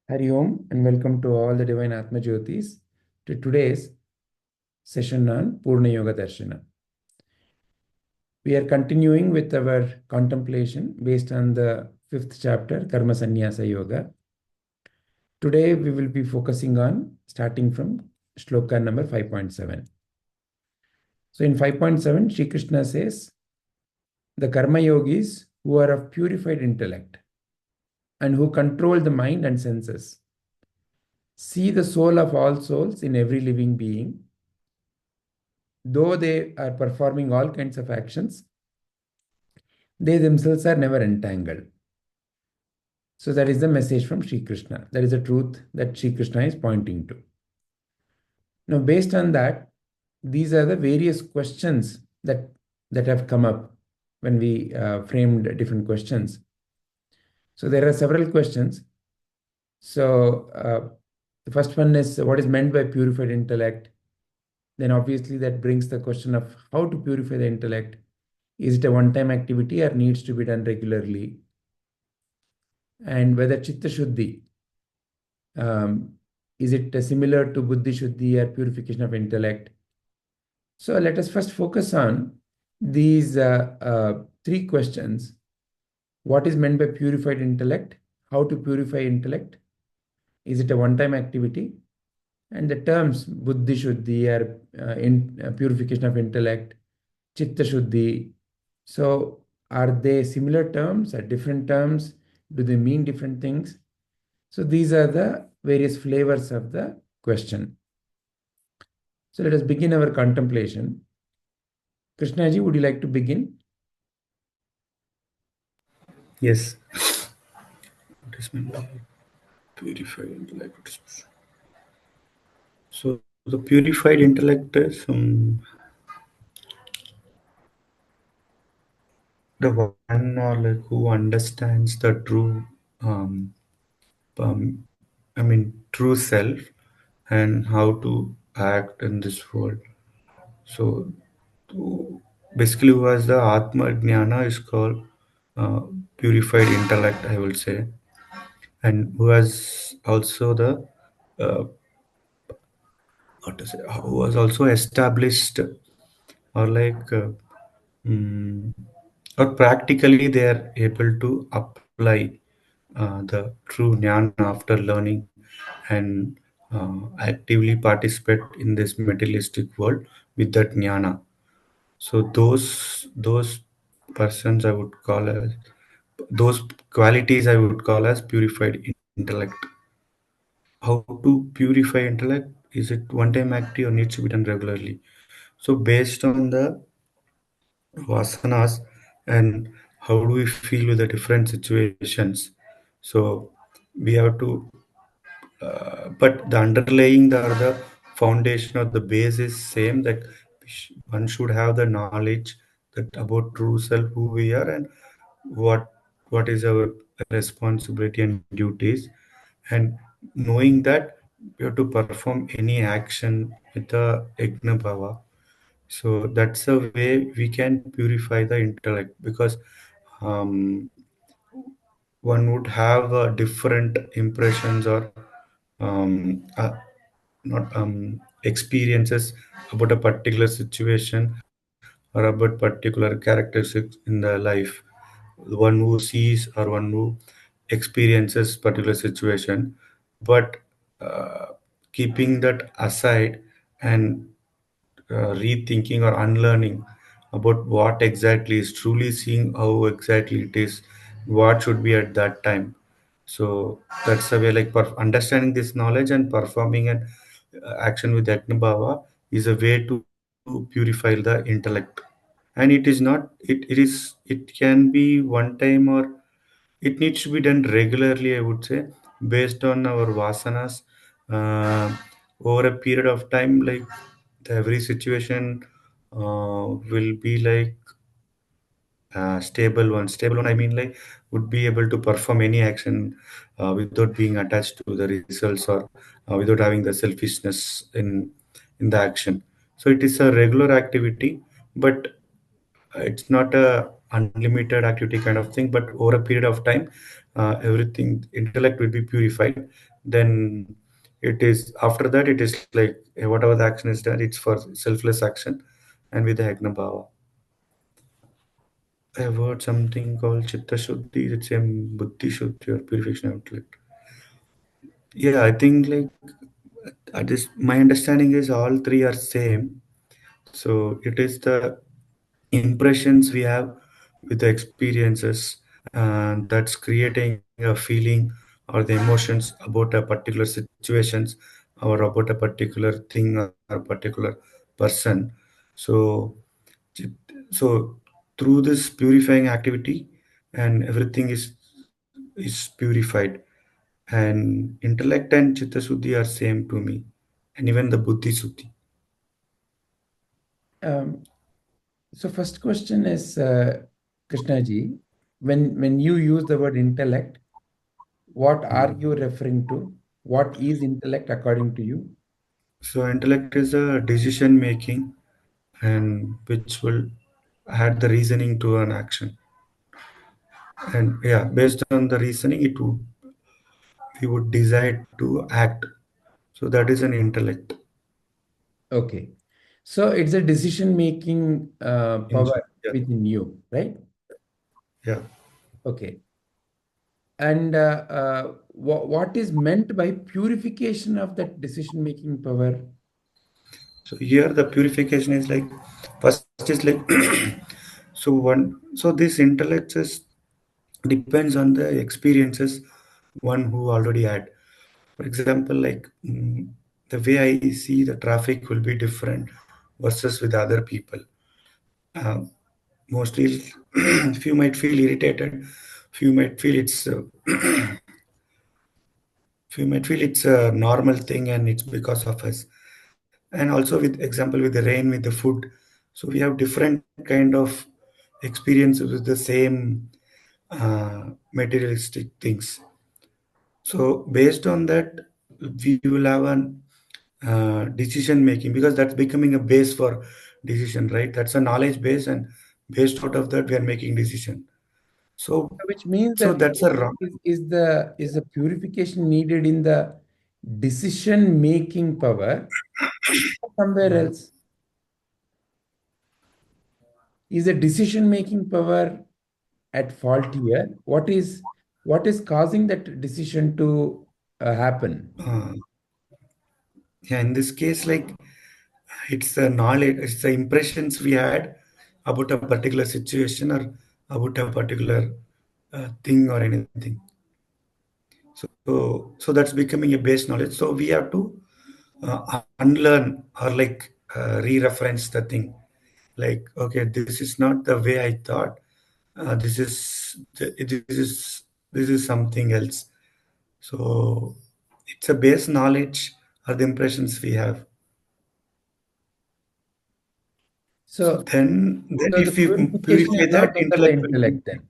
Hari Om and welcome to all the divine Atmajyotis to today's session on Purna Yoga Darshana. We are continuing with our contemplation based on the fifth chapter, Karma Sanyasa Yoga. Today we will be focusing on starting from shloka number 5.7. So in 5.7, Shri Krishna says, the Karma Yogis who are of purified intellect and who control the mind and senses see the soul of all souls in every living being. Though they are performing all kinds of actions, they themselves are never entangled. So that is the message from Sri Krishna. That is the truth that Sri Krishna is pointing to. Now, based on that, these are the various questions that have come up when we framed different questions. So there are several questions. So the first one is what is meant by purified intellect? Then obviously that brings the question of how to purify the intellect. Is it a one-time activity or needs to be done regularly? And whether Chitta Shuddhi, is it similar to buddhi Shuddhi or purification of intellect? So let us first focus on these three questions. What is meant by purified intellect? How to purify intellect? Is it a one-time activity? And the terms buddhi Shuddhi or purification of intellect, Chitta Shuddhi. So are they similar terms or different terms? Do they mean different things? So these are the various flavors of the question. So let us begin our contemplation. Krishnaji, would you like to begin? Yes. What is meant by purified intellect? So the purified intellect is the one who understands the true, um, true self and how to act in this world. So basically, who has the Atmajnana is called uh, purified intellect, I will say, and who has also the uh, what to say, who was also established or mm, or practically they are able to apply the true jnana after learning and actively participate in this materialistic world with that jnana. So those persons I would call as those qualities I would call as purified intellect. How to purify intellect? Is it one time active or needs to be done regularly? So based on the vasanas and how do we feel with the different situations, so we have to but the underlying the foundation or the base is same, that one should have the knowledge that about true self, who we are, and what what is our responsibility and duties, and knowing that we have to perform any action with the yajna bhava. So that's a way we can purify the intellect, because um, one would have different impressions or not experiences about a particular situation or about particular characteristics in the life. One who sees or one who experiences particular situation, but uh, keeping that aside and rethinking or unlearning about what exactly is, truly seeing how exactly it is, what should be at that time. So that's the way, like understanding this knowledge and performing an action with Bhava is a way to purify the intellect. And it is not, it can be one time, or it needs to be done regularly, I would say, based on our vasanas uh, over a period of time. Like every situation will be like stable one, I mean, like would be able to perform any action without being attached to the results, or without having the selfishness in the action. So it is a regular activity, but it's not a unlimited activity kind of thing, but over a period of time everything intellect will be purified then it is after that it is like whatever the action is done, it's for selfless action and with the Agna Bhava. I have heard something called Chitta Shuddhi, it's a buddhi Shuddhi or purification of intellect. Yeah, I think like my understanding is all three are same. So it is the impressions we have with the experiences that's creating a feeling or the emotions about a particular situations or about a particular thing or a particular person. So so through this purifying activity and everything is purified, and intellect and chitta suddhi are same to me, and even the buddhi suddhi. Um, so first question is, Krishna ji, when you use the word intellect, what are Mm. you referring to? What is intellect according to you? So intellect is a decision making and which will add the reasoning to an action. And yeah, based on the reasoning, it would we would decide to act. So that is an intellect. Okay. So it's a decision-making In power yeah, within you, right? yeah. Okay. And what is meant by purification of that decision-making power? So here the purification is like first is like so this intellect is depends on the experiences one who already had. For example, like the way I see the traffic will be different versus with other people. Uh, Mostly, few might feel irritated, few might feel it's a normal thing and it's because of us. And also with example with the rain, with the food, so we have different kind of experiences with the same materialistic things. So based on that, we will have an decision making, because that's becoming a base for decision, right? That's a knowledge base, and based out of that we are making decision. So Which means so that that's a wrong. is the purification needed in the decision-making power or somewhere else? Is the decision-making power at fault here? What is causing that decision to happen? uh, yeah, in this case, like it's the knowledge, it's the impressions we had about a particular situation or about a particular thing or anything. So that's becoming a base knowledge. So we have to unlearn or like re-reference the thing. Like, okay, this is not the way I thought. This is something else. So it's a base knowledge or the impressions we have. So So, then so the if we purification purify is that not that of the intellect will be. intellect then.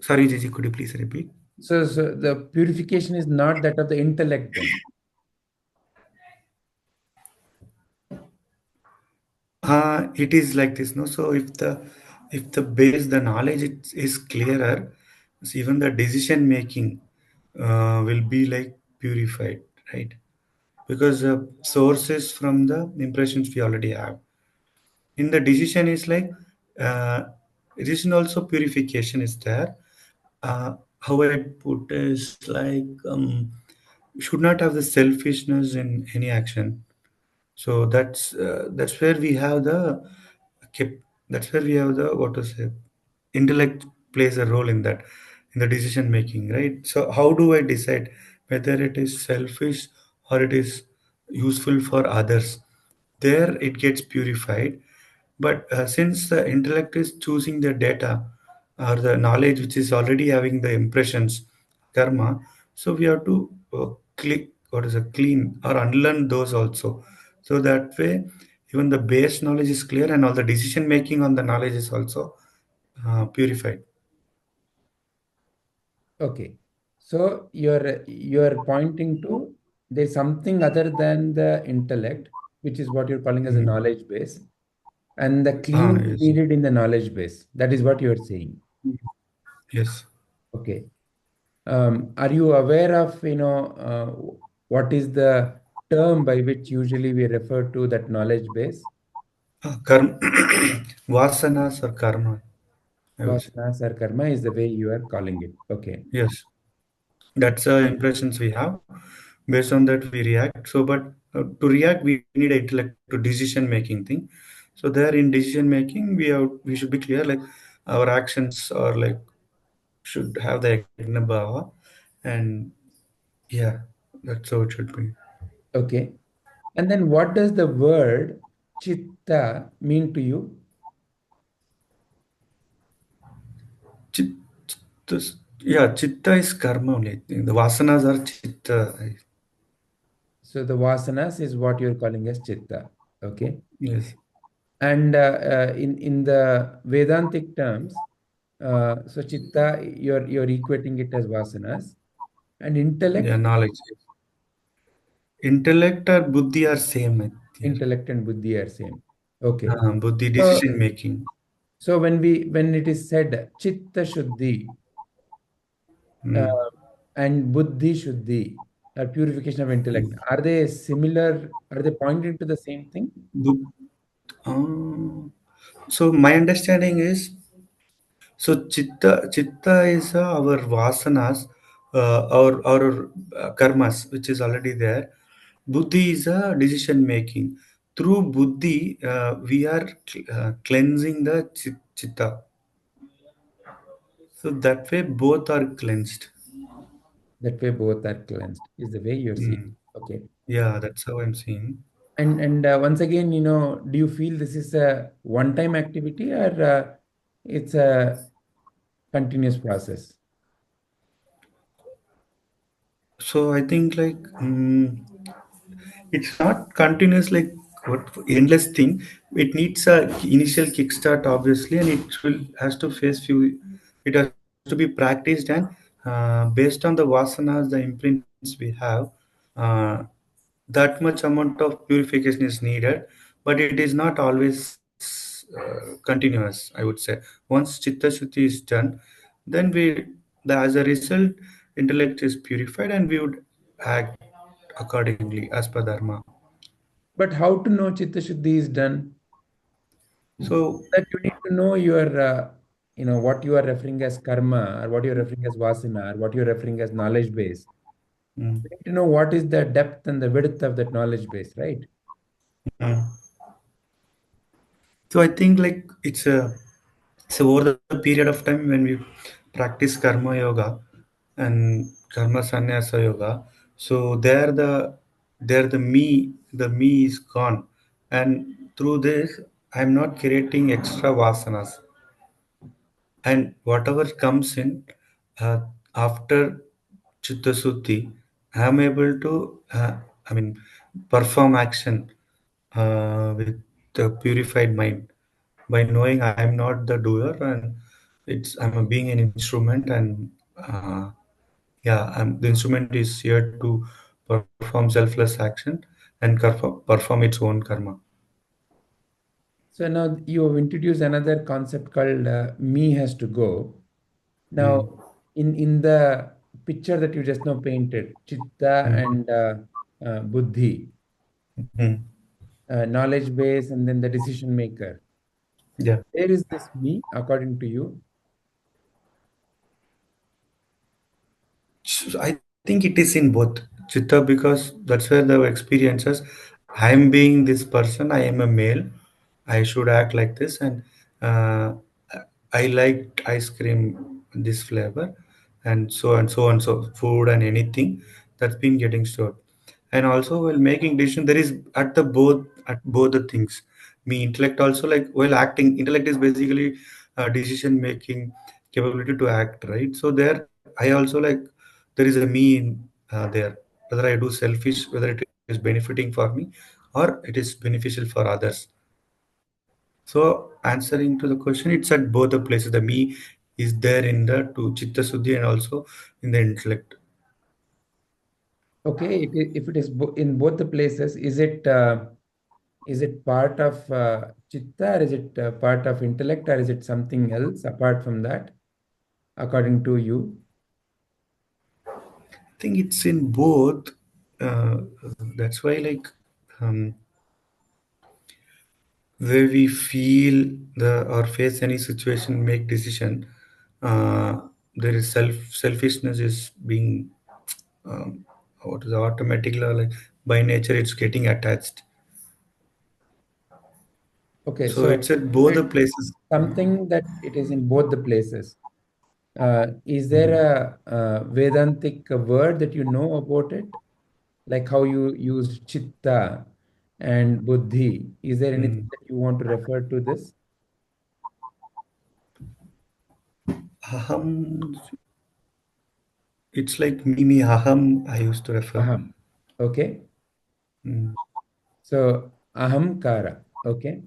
Sorry, Gigi, could you please repeat? So the purification is not that of the intellect then. It is like this, no? So if the base, the knowledge is clearer, so even the decision making will be like purified, right? Because the source is from the impressions we already have. In the decision is like uh, decision also purification is there. How I put is like we should not have the selfishness in any action. So that's where we have the that's where we have the what to say, intellect plays a role in that, in the decision making, right? So how do I decide whether it is selfish or it is useful for others? There it gets purified. But since the intellect is choosing the data or the knowledge which is already having the impressions, karma, so we have to click what is a clean or unlearn those also. So that way, even the base knowledge is clear and all the decision making on the knowledge is also purified. Okay. So you're pointing to there's something other than the intellect, which is what you're calling as a Mm. knowledge base, and the cleaning is Yes. needed in the knowledge base. That is what you're saying. Yes. Okay. Are you aware of, what is the term by which usually we refer to that knowledge base? Karma, vasanas or karma, I would say. Vasanas or karma is the way you are calling it. Okay. Yes, that's the impressions we have. Based on that, we react. So, but to react, we need a intellect to decision making thing. So, there in decision making, we should be clear like our actions are like should have the yajna bhava, and yeah, that's how it should be. Okay. And then what does the word chitta mean to you? Chit, yeah, chitta is karma only. I think. The vasanas are chitta. So the vasanas is what you're calling as chitta. Okay. Yes, And in the Vedantic terms, so chitta, you're equating it as vasanas, and yeah, intellect, knowledge. Intellect or buddhi are same here. intellect and buddhi are same. Okay. Buddhi So, decision making. so when it is said chitta shuddhi uh, Mm. and buddhi shuddhi, purification of intellect, Mm. are they similar? Are they pointing to the same thing? Bud- uh, so my understanding is so chitta is our vasanas, our karmas, which is already there. Buddhi is a decision making. Through buddhi, we are cleansing the chitta. So that way, both are cleansed. That way both are cleansed is the way you're seeing. Mm. Okay. Yeah, that's how I'm seeing. And once again, do you feel this is a one-time activity, or it's a continuous process? So I think like it's not continuous like what endless thing. It needs a initial kickstart obviously, and it will has to face few. It has to be practiced, and based on the vasanas, the imprints we have, uh, that much amount of purification is needed, but it is not always continuous. I would say once chitta shuddhi is done, then as a result, intellect is purified, and we would act accordingly as per dharma. But how to know Chitta Shuddhi is done? So, That you need to know what you are referring as karma, or what you're referring as vasana, or what you're referring as knowledge base. mm, You need to know what is the depth and the width of that knowledge base, right? mm. So I think like it's over the period of time when we practice karma yoga and karma sannyasa yoga. So there the me is gone, and through this I'm not creating extra vasanas, and whatever comes in uh, after chitta suddhi, I am able to I mean perform action with the purified mind by knowing I am not the doer, and I'm a being an instrument, and yeah, the instrument is here to perform selfless action and perform its own karma. So now you have introduced another concept called me has to go. Now, Mm. in the picture that you just now painted, chitta Mm. and buddhi, Mm. knowledge base, and then the decision maker. Yeah. Where is this me according to you? So I think it is in both chitta because that's where the experiences. I am being this person. I am a male. I should act like this, and uh, I liked ice cream this flavor, and so and so and so food and anything that's been getting stored. And also while making decision, there is at both the things. Me intellect also like while acting, intellect is basically decision making capability to act, right? So there, I also like there is a me in there. Whether I do selfish, whether it is benefiting for me or it is beneficial for others. So answering to the question, it's at both the places. The me is there in the to chitta suddhi and also in the intellect. Okay, if it is in both the places, is it part of chitta, or is it part of intellect, or is it something else apart from that, according to you? think it's in both. Uh, that's why, like, um, where we feel or face any situation, make decision, uh, there is selfishness is being um, what is automatically, like, by nature it's getting attached. Okay, So so it's at you both said the places. something that it is in both the places. Is there a Vedantic word that you know about it? Like how you used chitta and buddhi. Is there anything Mm. that you want to refer to this? Aham, it's like me, aham, I used to refer. Aham. Okay. Mm. So ahamkara. Okay.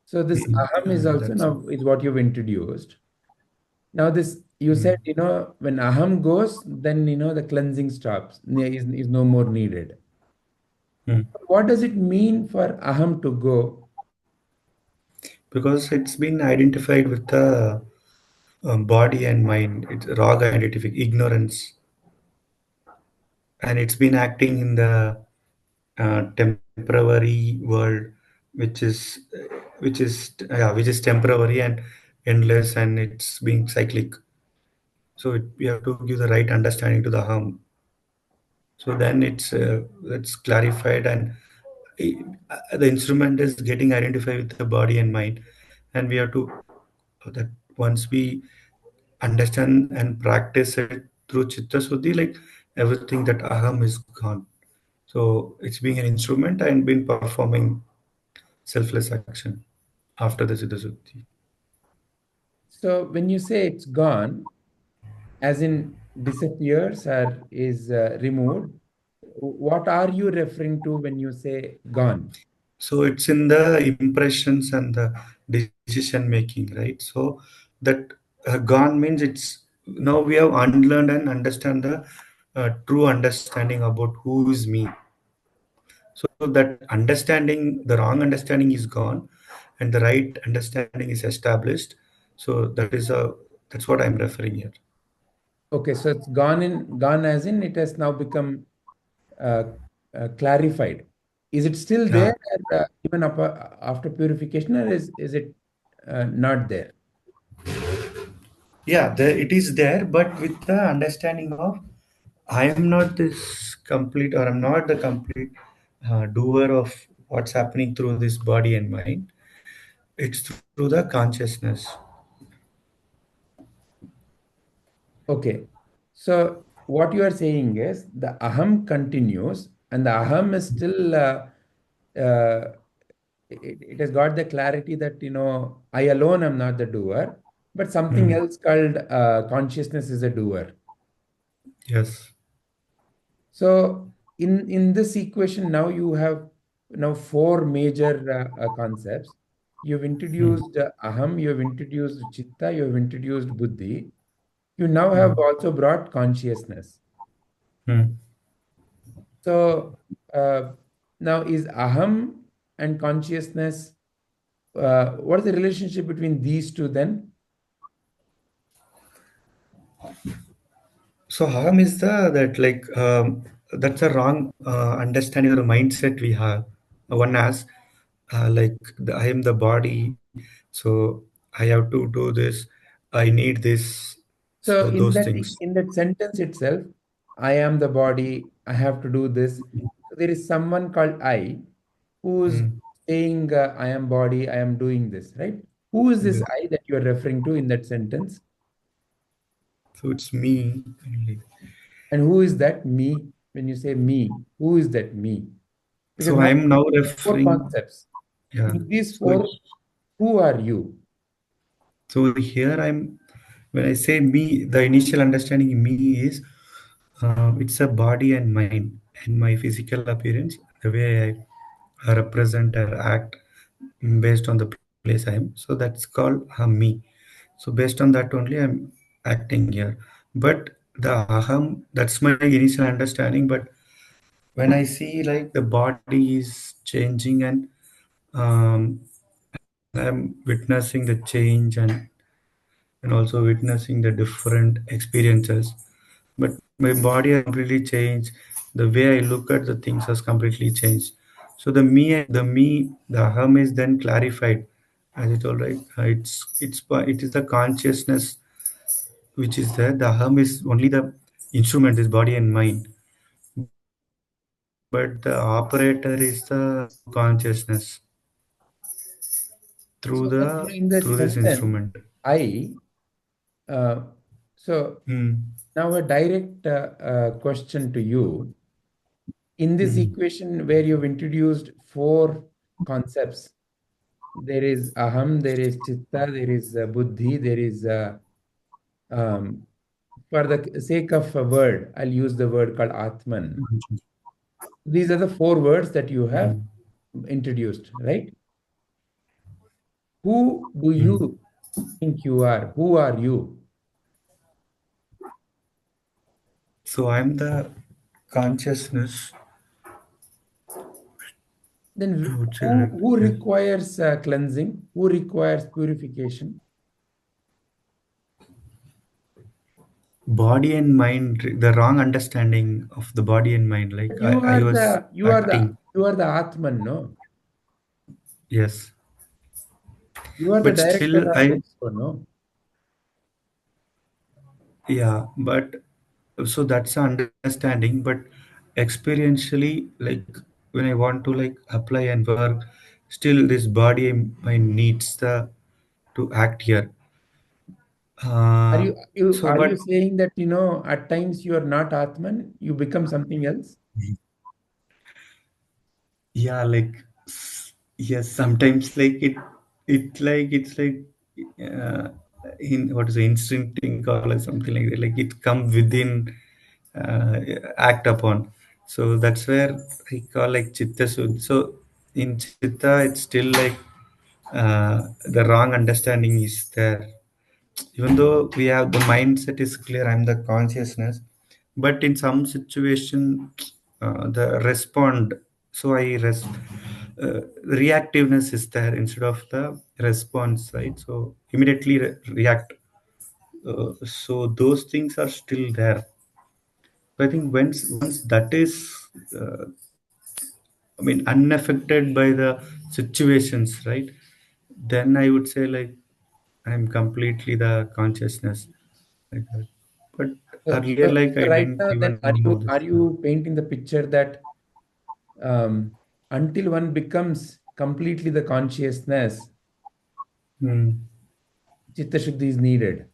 So this Mm. aham is also That's it. now is what you've introduced. Now this you said, Mm. when aham goes, then the cleansing stops, is no more needed. Mm. What does it mean for aham to go? Because it's been identified with the body and mind. It's raga identific ignorance, and it's been acting in the temporary world, which is which is temporary and endless, and it's being cyclic. So we have to give the right understanding to the harm. So then it's clarified, and the instrument is getting identified with the body and mind, and we have to that once we understand and practice it through Chitta Shuddhi, like everything that aham is gone. So it's being an instrument and been performing selfless action after the Chitta Shuddhi. So when you say it's gone, as in disappears or is removed, what are you referring to when you say gone? So it's in the impressions and the decision making, right? So that gone means it's now we have unlearned and understand the true understanding about who is me. So that understanding, the wrong understanding is gone, and the right understanding is established. So that's what I'm referring here. Okay, so it's gone as in it has now become uh, clarified. Is it still Yeah, there even after purification, or is it not there? yeah, it is there, but with the understanding of I am not this complete, or I'm not the complete doer of what's happening through this body and mind. It's through the consciousness. Okay, so what you are saying is the aham continues, and the aham is still it has got the clarity that I alone am not the doer, but something Hmm. else called consciousness is a doer. Yes. So in this equation now you have now four major concepts. You've Hmm. introduced aham, you've introduced chitta, you've introduced buddhi. You now have Hmm. also brought consciousness. Hmm. So uh, now is aham and consciousness, what is the relationship between these two then? So harm is the that like that's a wrong understanding or mindset we have. One has like I am the body, so I have to do this. I need this. So So those things. in that sentence itself, I am the body, I have to do this. So there is someone called I who's Hmm. saying, I am body, I am doing this, right? Who is this Yes. I that you are referring to in that sentence? So it's me only. And who is that me? When you say me, who is that me? Because So now I am now four referring. concepts. Yeah. In these So four, who are you? so here I'm when I say me, the initial understanding in me is it's a body and mind and my physical appearance, the way I represent or act based on the place I am. So that's called me. So based on that only I'm acting here. But the aham, that's my initial understanding. But when I see like the body is changing and I'm witnessing the change and also witnessing the different experiences. but my body has completely changed. The way I look at the things has completely changed. So the aham is then clarified, as it all right. It is the consciousness which is there. The aham is only the instrument, this body and mind, but the operator is the consciousness So, in through this this sentence, instrument. I, uh, so Hmm. now a direct question to you. In this Hmm. equation where you've introduced four concepts, there is aham, there is chitta, there is buddhi, there is, um, for the sake of a word, I'll use the word called atman. These are the four words that you have Hmm. introduced, right? Who do Hmm. you think you are? Who are you? So I'm the consciousness. I Then would say who, like who yes. requires cleansing? Who requires purification? Body and mind, the wrong understanding of the body and mind. Like But I was acting. you are the Atman, no? Yes, You are the but director still of I, it, so no? yeah, but so that's the understanding. But experientially, like when I want to like apply and work, still this body and mind needs the to act here. So, Are but you saying that at times you are not Atman, you become something else? yeah, like yes, sometimes like it's like uh, in what is it, instincting or like something like that. Like it come within, uh, act upon. So that's where I call like Chitta Shuddhi. So in Chitta, it's still like the wrong understanding is there. Even though we have the mindset is clear, I'm the consciousness, but in some situation, the respond. So reactiveness is there instead of the response, right? So immediately react. So those things are still there. I think once that is, uh, I mean, unaffected by the situations, right? Then I would say like I'm completely the consciousness, like that. But earlier, like So I right didn't now, then even know this. are you painting the picture that until one becomes completely the consciousness, Hmm. Chitta Shuddhi is needed?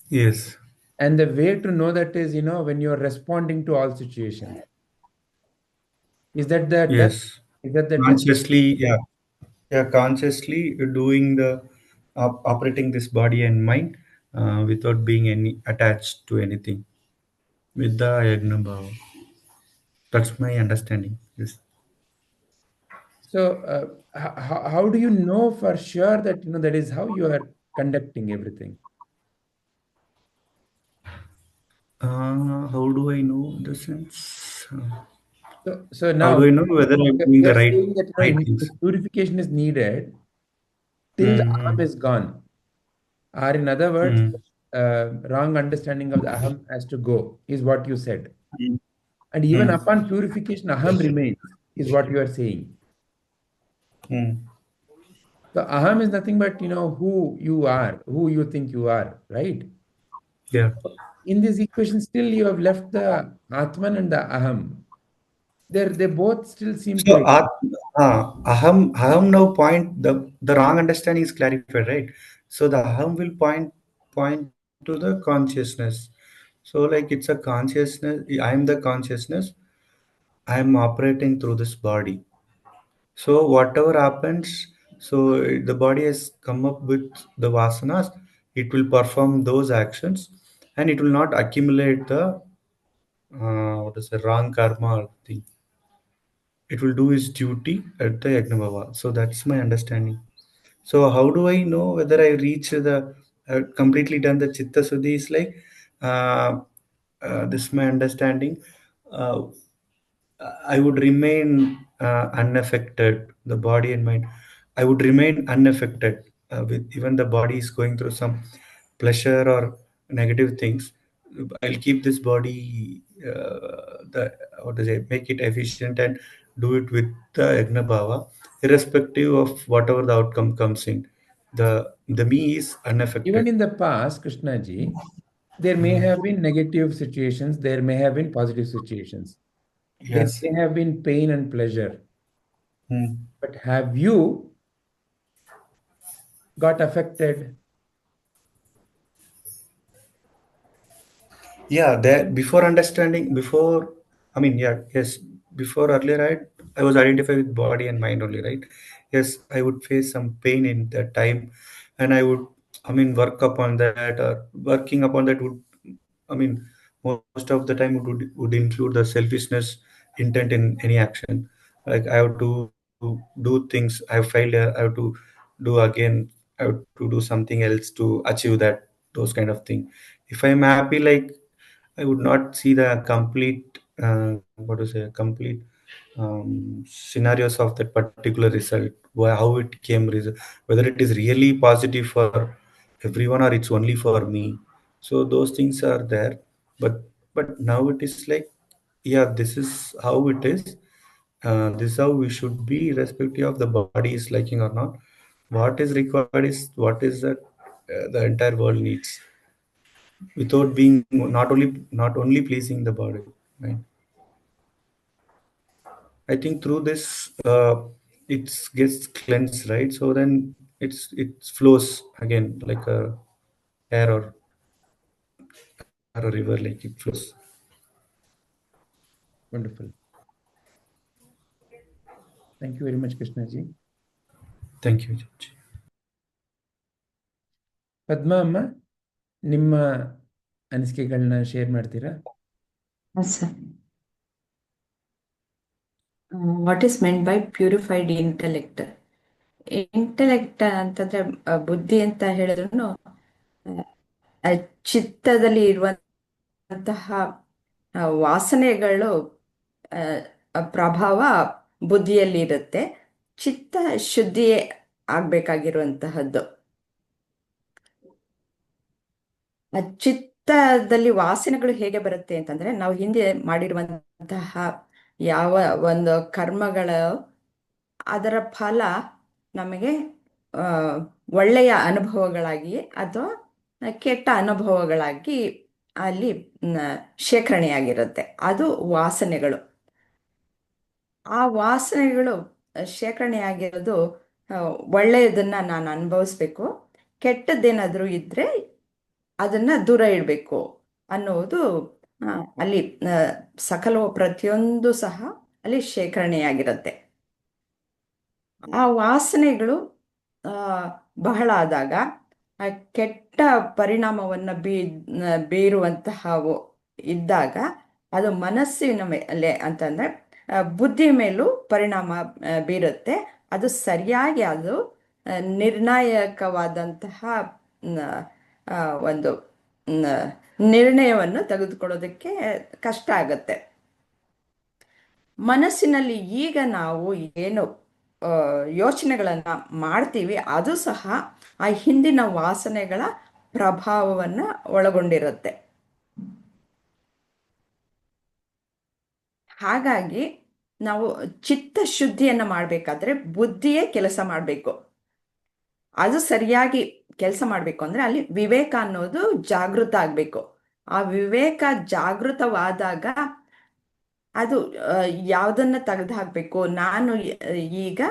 Yes. And the way to know that is, when you're responding to all situations. Is that the test? Yes. Is that the test? Consciously, yeah. Yeah, consciously doing the operating this body and mind without being any attached to anything with the Yagna Bhava. That's my understanding. Yes. So, how do you know for sure that that is how you are conducting everything? How do I know in the sense? So How now do I know whether I'm doing you're the saying that right if things? purification is needed till the aham Mm-hmm. is gone, or in other words, Mm-hmm. wrong understanding of the aham has to go, is what you said. And even Mm-hmm. upon purification, aham remains, is what you are saying. Mm-hmm. So aham is nothing but who you are, who you think you are, right? Yeah. In this equation, still you have left the atman and the aham. They both still seem to So, exist. aham now point the wrong understanding is clarified, right? So the aham will point to the consciousness. So like it's a consciousness. I am the consciousness. I am operating through this body. So whatever happens, so the body has come up with the vasanas. It will perform those actions, and it will not accumulate the what is the wrong karma or thing. It will do its duty at the Yagnabhava. So that's my understanding. So how do I know whether I reach the completely done the Chitta Shuddhi is like uh, this is my understanding. Uh, I would remain unaffected, the body and mind. I would remain unaffected with even the body is going through some pleasure or negative things. I'll keep this body, the what to say, make it efficient and do it with the yajna bhava, irrespective of whatever the outcome comes in. The me is Even unaffected. in the past, Krishnaji, there may have been negative situations, there may have been positive situations, there Yes. may have been pain and pleasure. Hmm. But have you got affected? Yeah, that before understanding, before, I mean, yeah, yes, before earlier I was identified with body and mind only, right? Yes, I would face some pain in that time, and I would, I mean, work upon that, or working upon that would, I mean, most of the time would include the selfishness intent in any action. Like I have to do things, I have failed, I have to do again, I have to do something else to achieve that, those kind of thing. If I'm happy, like I would not see the complete, what to say, complete scenarios of that particular result, how it came, whether it is really positive for everyone or it's only for me. So those things are there, but now it is like, yeah, this is how it is. This is how we should be, irrespective of the body is liking or not. What is required is what is that the entire world needs, without being not only pleasing the body, right? I think through this, it gets cleansed, right? So then it flows again like a air, or a river, like it flows. Wonderful. Thank you very much, Krishnaji. Thank you, Judge. ಪದ್ಮ ಅಮ್ಮ, ನಿಮ್ಮ ಅನಿಸಿಕೆಗಳನ್ನ share ಮಾಡ್ತೀರಾ? Sir. What is meant by purified intellect? Intellect ಅಂತಂದ್ರೆ ಬುದ್ಧಿ ಅಂತ ಹೇಳಿದ್ರು ಚಿತ್ತದಲ್ಲಿ ಇರುವಂತಹ ವಾಸನೆಗಳು ಪ್ರಭಾವ ಬುದ್ಧಿಯಲ್ಲಿ ಇರುತ್ತೆ. ಚಿತ್ತ ಶುದ್ಧಿ ಆಗ್ಬೇಕಾಗಿರುವಂತಹದ್ದು. ಚಿತ್ತದಲ್ಲಿ ವಾಸನೆಗಳು ಹೇಗೆ ಬರುತ್ತೆ ಅಂತಂದ್ರೆ, ನಾವು ಹಿಂದೆ ಮಾಡಿರುವಂತಹ ಯಾವ ಒಂದು ಕರ್ಮಗಳ ಅದರ ಫಲ ನಮಗೆ ಒಳ್ಳೆಯ ಅನುಭವಗಳಾಗಿ ಅಥವಾ ಕೆಟ್ಟ ಅನುಭವಗಳಾಗಿ ಅಲ್ಲಿ ಶೇಖರಣೆಯಾಗಿರುತ್ತೆ. ಅದು ವಾಸನೆಗಳು. ಆ ವಾಸನೆಗಳು ಶೇಖರಣೆಯಾಗಿರೋದು ಒಳ್ಳೆಯದನ್ನ ನಾನು ಅನುಭವಿಸ್ಬೇಕು, ಕೆಟ್ಟದ್ದೇನಾದರೂ ಇದ್ರೆ ಅದನ್ನ ದೂರ ಇಡಬೇಕು ಅನ್ನೋದು ಅಲ್ಲಿ ಸಕಲ ಪ್ರತಿಯೊಂದು ಸಹ ಅಲ್ಲಿ ಶೇಖರಣೆಯಾಗಿರುತ್ತೆ. ಆ ವಾಸನೆಗಳು ಬಹಳ ಆದಾಗ ಆ ಕೆಟ್ಟ ಪರಿಣಾಮವನ್ನು ಬೀರುವಂತಹವು ಇದ್ದಾಗ ಅದು ಮನಸ್ಸಿನ ಮೇಲೆ ಅಂತಂದ್ರೆ ಬುದ್ಧಿ ಮೇಲೂ ಪರಿಣಾಮ ಬೀರುತ್ತೆ. ಅದು ಸರಿಯಾಗಿ ಅದು ನಿರ್ಣಾಯಕವಾದಂತಹ ಒಂದು ನಿರ್ಣಯವನ್ನು ತೆಗೆದುಕೊಳ್ಳೋದಕ್ಕೆ ಕಷ್ಟ ಆಗುತ್ತೆ. ಮನಸ್ಸಿನಲ್ಲಿ ಈಗ ನಾವು ಏನು ಯೋಚನೆಗಳನ್ನು ಮಾಡ್ತೀವಿ ಅದು ಸಹ ಆ ಹಿಂದಿನ ವಾಸನೆಗಳ ಪ್ರಭಾವವನ್ನು ಒಳಗೊಂಡಿರುತ್ತೆ. ಹಾಗಾಗಿ ನಾವು ಚಿತ್ತ ಶುದ್ಧಿಯನ್ನು ಮಾಡಬೇಕಾದ್ರೆ ಬುದ್ಧಿಯೇ ಕೆಲಸ ಮಾಡಬೇಕು. ಅದು ಸರಿಯಾಗಿ ಕೆಲಸ ಮಾಡಬೇಕು ಅಂದ್ರೆ ಅಲ್ಲಿ ವಿವೇಕ ಅನ್ನೋದು ಜಾಗೃತ ಆಗಬೇಕು. ಆ ವಿವೇಕ ಜಾಗೃತವಾದಾಗ ಅದು ಯಾವುದನ್ನ ತೆಗೆದು ಹಾಕಬೇಕು, ನಾನು ಈಗ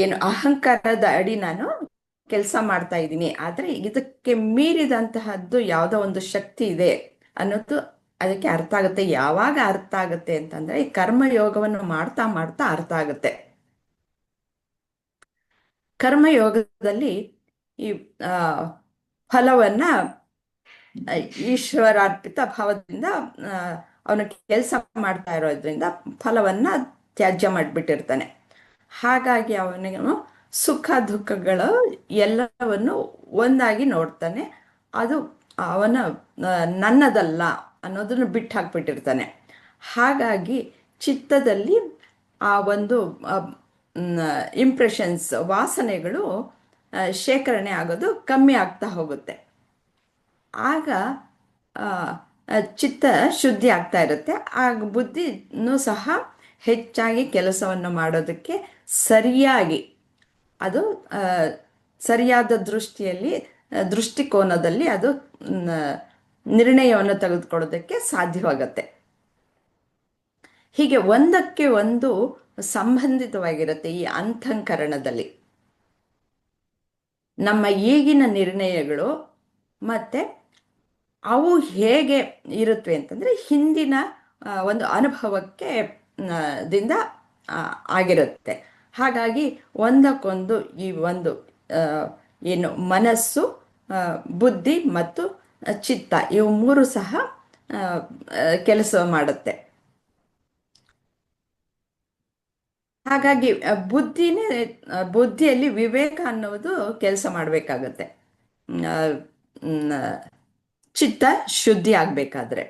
ಏನು ಅಹಂಕಾರದ ಅಡಿ ನಾನು ಕೆಲಸ ಮಾಡ್ತಾ ಇದ್ದೀನಿ, ಆದರೆ ಇದಕ್ಕೆ ಮೀರಿದಂತಹದ್ದು ಯಾವುದೋ ಒಂದು ಶಕ್ತಿ ಇದೆ ಅನ್ನೋದು ಅದಕ್ಕೆ ಅರ್ಥ ಆಗುತ್ತೆ. ಯಾವಾಗ ಅರ್ಥ ಆಗುತ್ತೆ ಅಂತಂದ್ರೆ ಈ ಕರ್ಮಯೋಗವನ್ನು ಮಾಡ್ತಾ ಮಾಡ್ತಾ ಅರ್ಥ ಆಗುತ್ತೆ. ಕರ್ಮಯೋಗದಲ್ಲಿ ಈ ಫಲವನ್ನ ಈಶ್ವರಾರ್ಪಿತ ಭಾವದಿಂದ ಅವನು ಕೆಲಸ ಮಾಡ್ತಾ ಇರೋದ್ರಿಂದ ಫಲವನ್ನ ತ್ಯಾಜ್ಯ ಮಾಡಿಬಿಟ್ಟಿರ್ತಾನೆ. ಹಾಗಾಗಿ ಅವನಿಗೆ ಸುಖ ದುಃಖಗಳು ಎಲ್ಲವನ್ನು ಒಂದಾಗಿ ನೋಡ್ತಾನೆ. ಅದು ಅವನ ನನ್ನದಲ್ಲ ಅನ್ನೋದನ್ನು ಬಿಟ್ಟು ಹಾಕ್ಬಿಟ್ಟಿರ್ತಾನೆ. ಹಾಗಾಗಿ ಚಿತ್ತದಲ್ಲಿ ಆ ಒಂದು ಇಂಪ್ರೆಷನ್ಸ್ ವಾಸನೆಗಳು ಶೇಖರಣೆ ಆಗೋದು ಕಮ್ಮಿ ಆಗ್ತಾ ಹೋಗುತ್ತೆ. ಆಗ ಆ, ಚಿತ್ತ ಶುದ್ಧಿ ಆಗ್ತಾ ಇರುತ್ತೆ. ಆಗ ಬುದ್ಧಿನೂ ಸಹ ಹೆಚ್ಚಾಗಿ ಕೆಲಸವನ್ನು ಮಾಡೋದಕ್ಕೆ ಸರಿಯಾಗಿ ಅದು ಆ, ಸರಿಯಾದ ದೃಷ್ಟಿಯಲ್ಲಿ ದೃಷ್ಟಿಕೋನದಲ್ಲಿ ಅದು ನಿರ್ಣಯವನ್ನು ತೆಗೆದುಕೊಳ್ಳೋದಕ್ಕೆ ಸಾಧ್ಯವಾಗತ್ತೆ. ಹೀಗೆ ಒಂದಕ್ಕೆ ಒಂದು ಸಂಬಂಧಿತವಾಗಿರುತ್ತೆ ಈ ಅಂತಃಕರಣದಲ್ಲಿ. ನಮ್ಮ ಈಗಿನ ನಿರ್ಣಯಗಳು ಮತ್ತೆ ಅವು ಹೇಗೆ ಇರುತ್ತವೆ ಅಂತಂದರೆ ಹಿಂದಿನ ಒಂದು ಅನುಭವಕ್ಕೆ ದಿಂದ ಆಗಿರುತ್ತೆ. ಹಾಗಾಗಿ ಒಂದಕ್ಕೊಂದು ಈ ಒಂದು ಏನು ಮನಸ್ಸು, ಬುದ್ಧಿ ಮತ್ತು ಚಿತ್ತ ಇವು ಮೂರು ಸಹ ಕೆಲಸ ಮಾಡುತ್ತೆ. ಹಾಗಾಗಿ ಬುದ್ಧಿಯಲ್ಲಿ ವಿವೇಕ ಅನ್ನೋದು ಕೆಲಸ ಮಾಡಬೇಕಾಗತ್ತೆ ಚಿತ್ತ ಶುದ್ಧಿ ಆಗಬೇಕಾದ್ರೆ.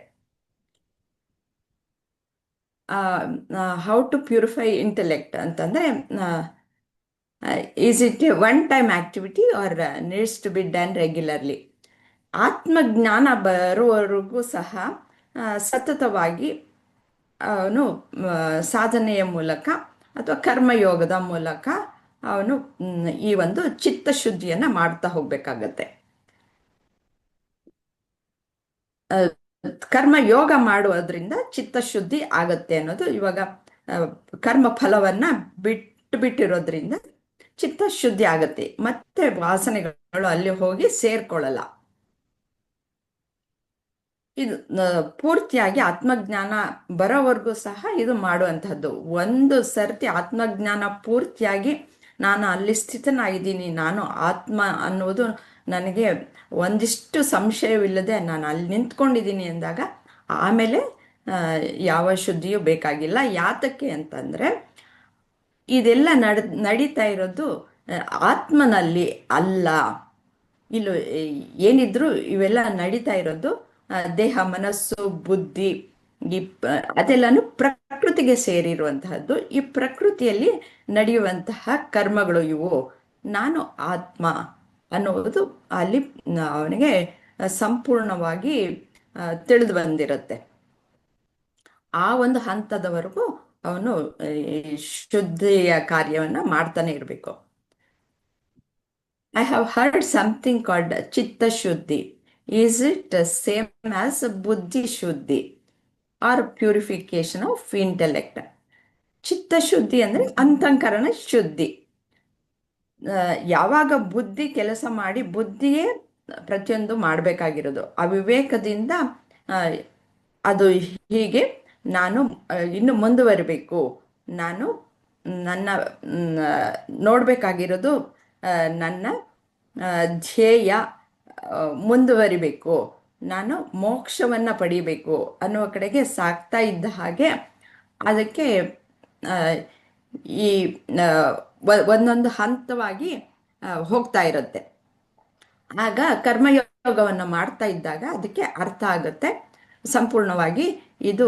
ಹೌ ಟು ಪ್ಯೂರಿಫೈ ಇಂಟೆಲೆಕ್ಟ್ ಅಂತಂದರೆ, is it a one time activity or needs to be done regularly? ಆತ್ಮಜ್ಞಾನ ಬರುವವರೆಗೂ ಸಹ ಸತತವಾಗಿ ಅವನು ಸಾಧನೆಯ ಮೂಲಕ ಅಥವಾ ಕರ್ಮಯೋಗದ ಮೂಲಕ ಅವನು ಈ ಒಂದು ಚಿತ್ತಶುದ್ಧಿಯನ್ನು ಮಾಡ್ತಾ ಹೋಗಬೇಕಾಗತ್ತೆ. ಕರ್ಮಯೋಗ ಮಾಡುವುದರಿಂದ ಚಿತ್ತಶುದ್ಧಿ ಆಗತ್ತೆ ಅನ್ನೋದು ಇವಾಗ ಕರ್ಮ ಫಲವನ್ನು ಬಿಟ್ಟಿರೋದ್ರಿಂದ ಚಿತ್ತಶುದ್ಧಿ ಆಗತ್ತೆ. ಮತ್ತೆ ವಾಸನೆಗಳು ಅಲ್ಲಿ ಹೋಗಿ ಸೇರ್ಕೊಳ್ಳಲ್ಲ. ಇದು ಪೂರ್ತಿಯಾಗಿ ಆತ್ಮಜ್ಞಾನ ಬರೋವರೆಗೂ ಸಹ ಇದು ಮಾಡುವಂಥದ್ದು. ಒಂದು ಸರ್ತಿ ಆತ್ಮಜ್ಞಾನ ಪೂರ್ತಿಯಾಗಿ ನಾನು ಅಲ್ಲಿ ಸ್ಥಿತನಾಗಿದ್ದೀನಿ, ನಾನು ಆತ್ಮ ಅನ್ನುವುದು ನನಗೆ ಒಂದಿಷ್ಟು ಸಂಶಯವಿಲ್ಲದೆ ನಾನು ಅಲ್ಲಿ ನಿಂತ್ಕೊಂಡಿದ್ದೀನಿ ಅಂದಾಗ ಆಮೇಲೆ ಯಾವ ಶುದ್ಧಿಯೂ ಬೇಕಾಗಿಲ್ಲ. ಯಾತಕ್ಕೆ ಅಂತಂದರೆ ಇದೆಲ್ಲ ನಡೀತಾ ಇರೋದು ಆತ್ಮನಲ್ಲಿ ಅಲ್ಲ. ಇಲ್ಲೂ ಏನಿದ್ರು ಇವೆಲ್ಲ ನಡೀತಾ ಇರೋದು ದೇಹ, ಮನಸ್ಸು, ಬುದ್ಧಿ ಅದೆಲ್ಲನೂ ಪ್ರಕೃತಿಗೆ ಸೇರಿರುವಂತಹದ್ದು. ಈ ಪ್ರಕೃತಿಯಲ್ಲಿ ನಡೆಯುವಂತಹ ಕರ್ಮಗಳು ಇವು. ನಾನು ಆತ್ಮ ಅನ್ನುವುದು ಅಲ್ಲಿ ಅವನಿಗೆ ಸಂಪೂರ್ಣವಾಗಿ ತಿಳಿದು ಬಂದಿರುತ್ತೆ. ಆ ಒಂದು ಹಂತದವರೆಗೂ ಅವನು ಶುದ್ಧಿಯ ಕಾರ್ಯವನ್ನು ಮಾಡ್ತಾನೆ ಇರಬೇಕು. I have heard something called Chitta Shuddhi. Is it same as Buddhi Shuddhi or purification of intellect? ಚಿತ್ತ ಶುದ್ಧಿ ಅಂದರೆ ಅಂತಃಕರಣ ಶುದ್ಧಿ. ಯಾವಾಗ ಬುದ್ಧಿ ಕೆಲಸ ಮಾಡಿ ಬುದ್ಧಿಯೇ ಪ್ರತಿಯೊಂದು ಮಾಡಬೇಕಾಗಿರೋದು, ಅವಿವೇಕದಿಂದ ಅದು ಹೀಗೆ ನಾನು ಇನ್ನು ಮುಂದುವರಿಬೇಕು, ನಾನು ನನ್ನ ನೋಡಬೇಕಾಗಿರೋದು ನನ್ನ ಧ್ಯೇಯ ಮುಂದುವರಿಬೇಕು, ನಾನು ಮೋಕ್ಷವನ್ನು ಪಡಿಬೇಕು ಅನ್ನುವ ಕಡೆಗೆ ಸಾಗ್ತಾ ಇದ್ದ ಹಾಗೆ ಅದಕ್ಕೆ ಈ ಒಂದೊಂದು ಹಂತವಾಗಿ ಹೋಗ್ತಾ ಇರುತ್ತೆ. ಆಗ ಕರ್ಮಯೋಗವನ್ನು ಮಾಡ್ತಾ ಇದ್ದಾಗ ಅದಕ್ಕೆ ಅರ್ಥ ಆಗುತ್ತೆ ಸಂಪೂರ್ಣವಾಗಿ ಇದು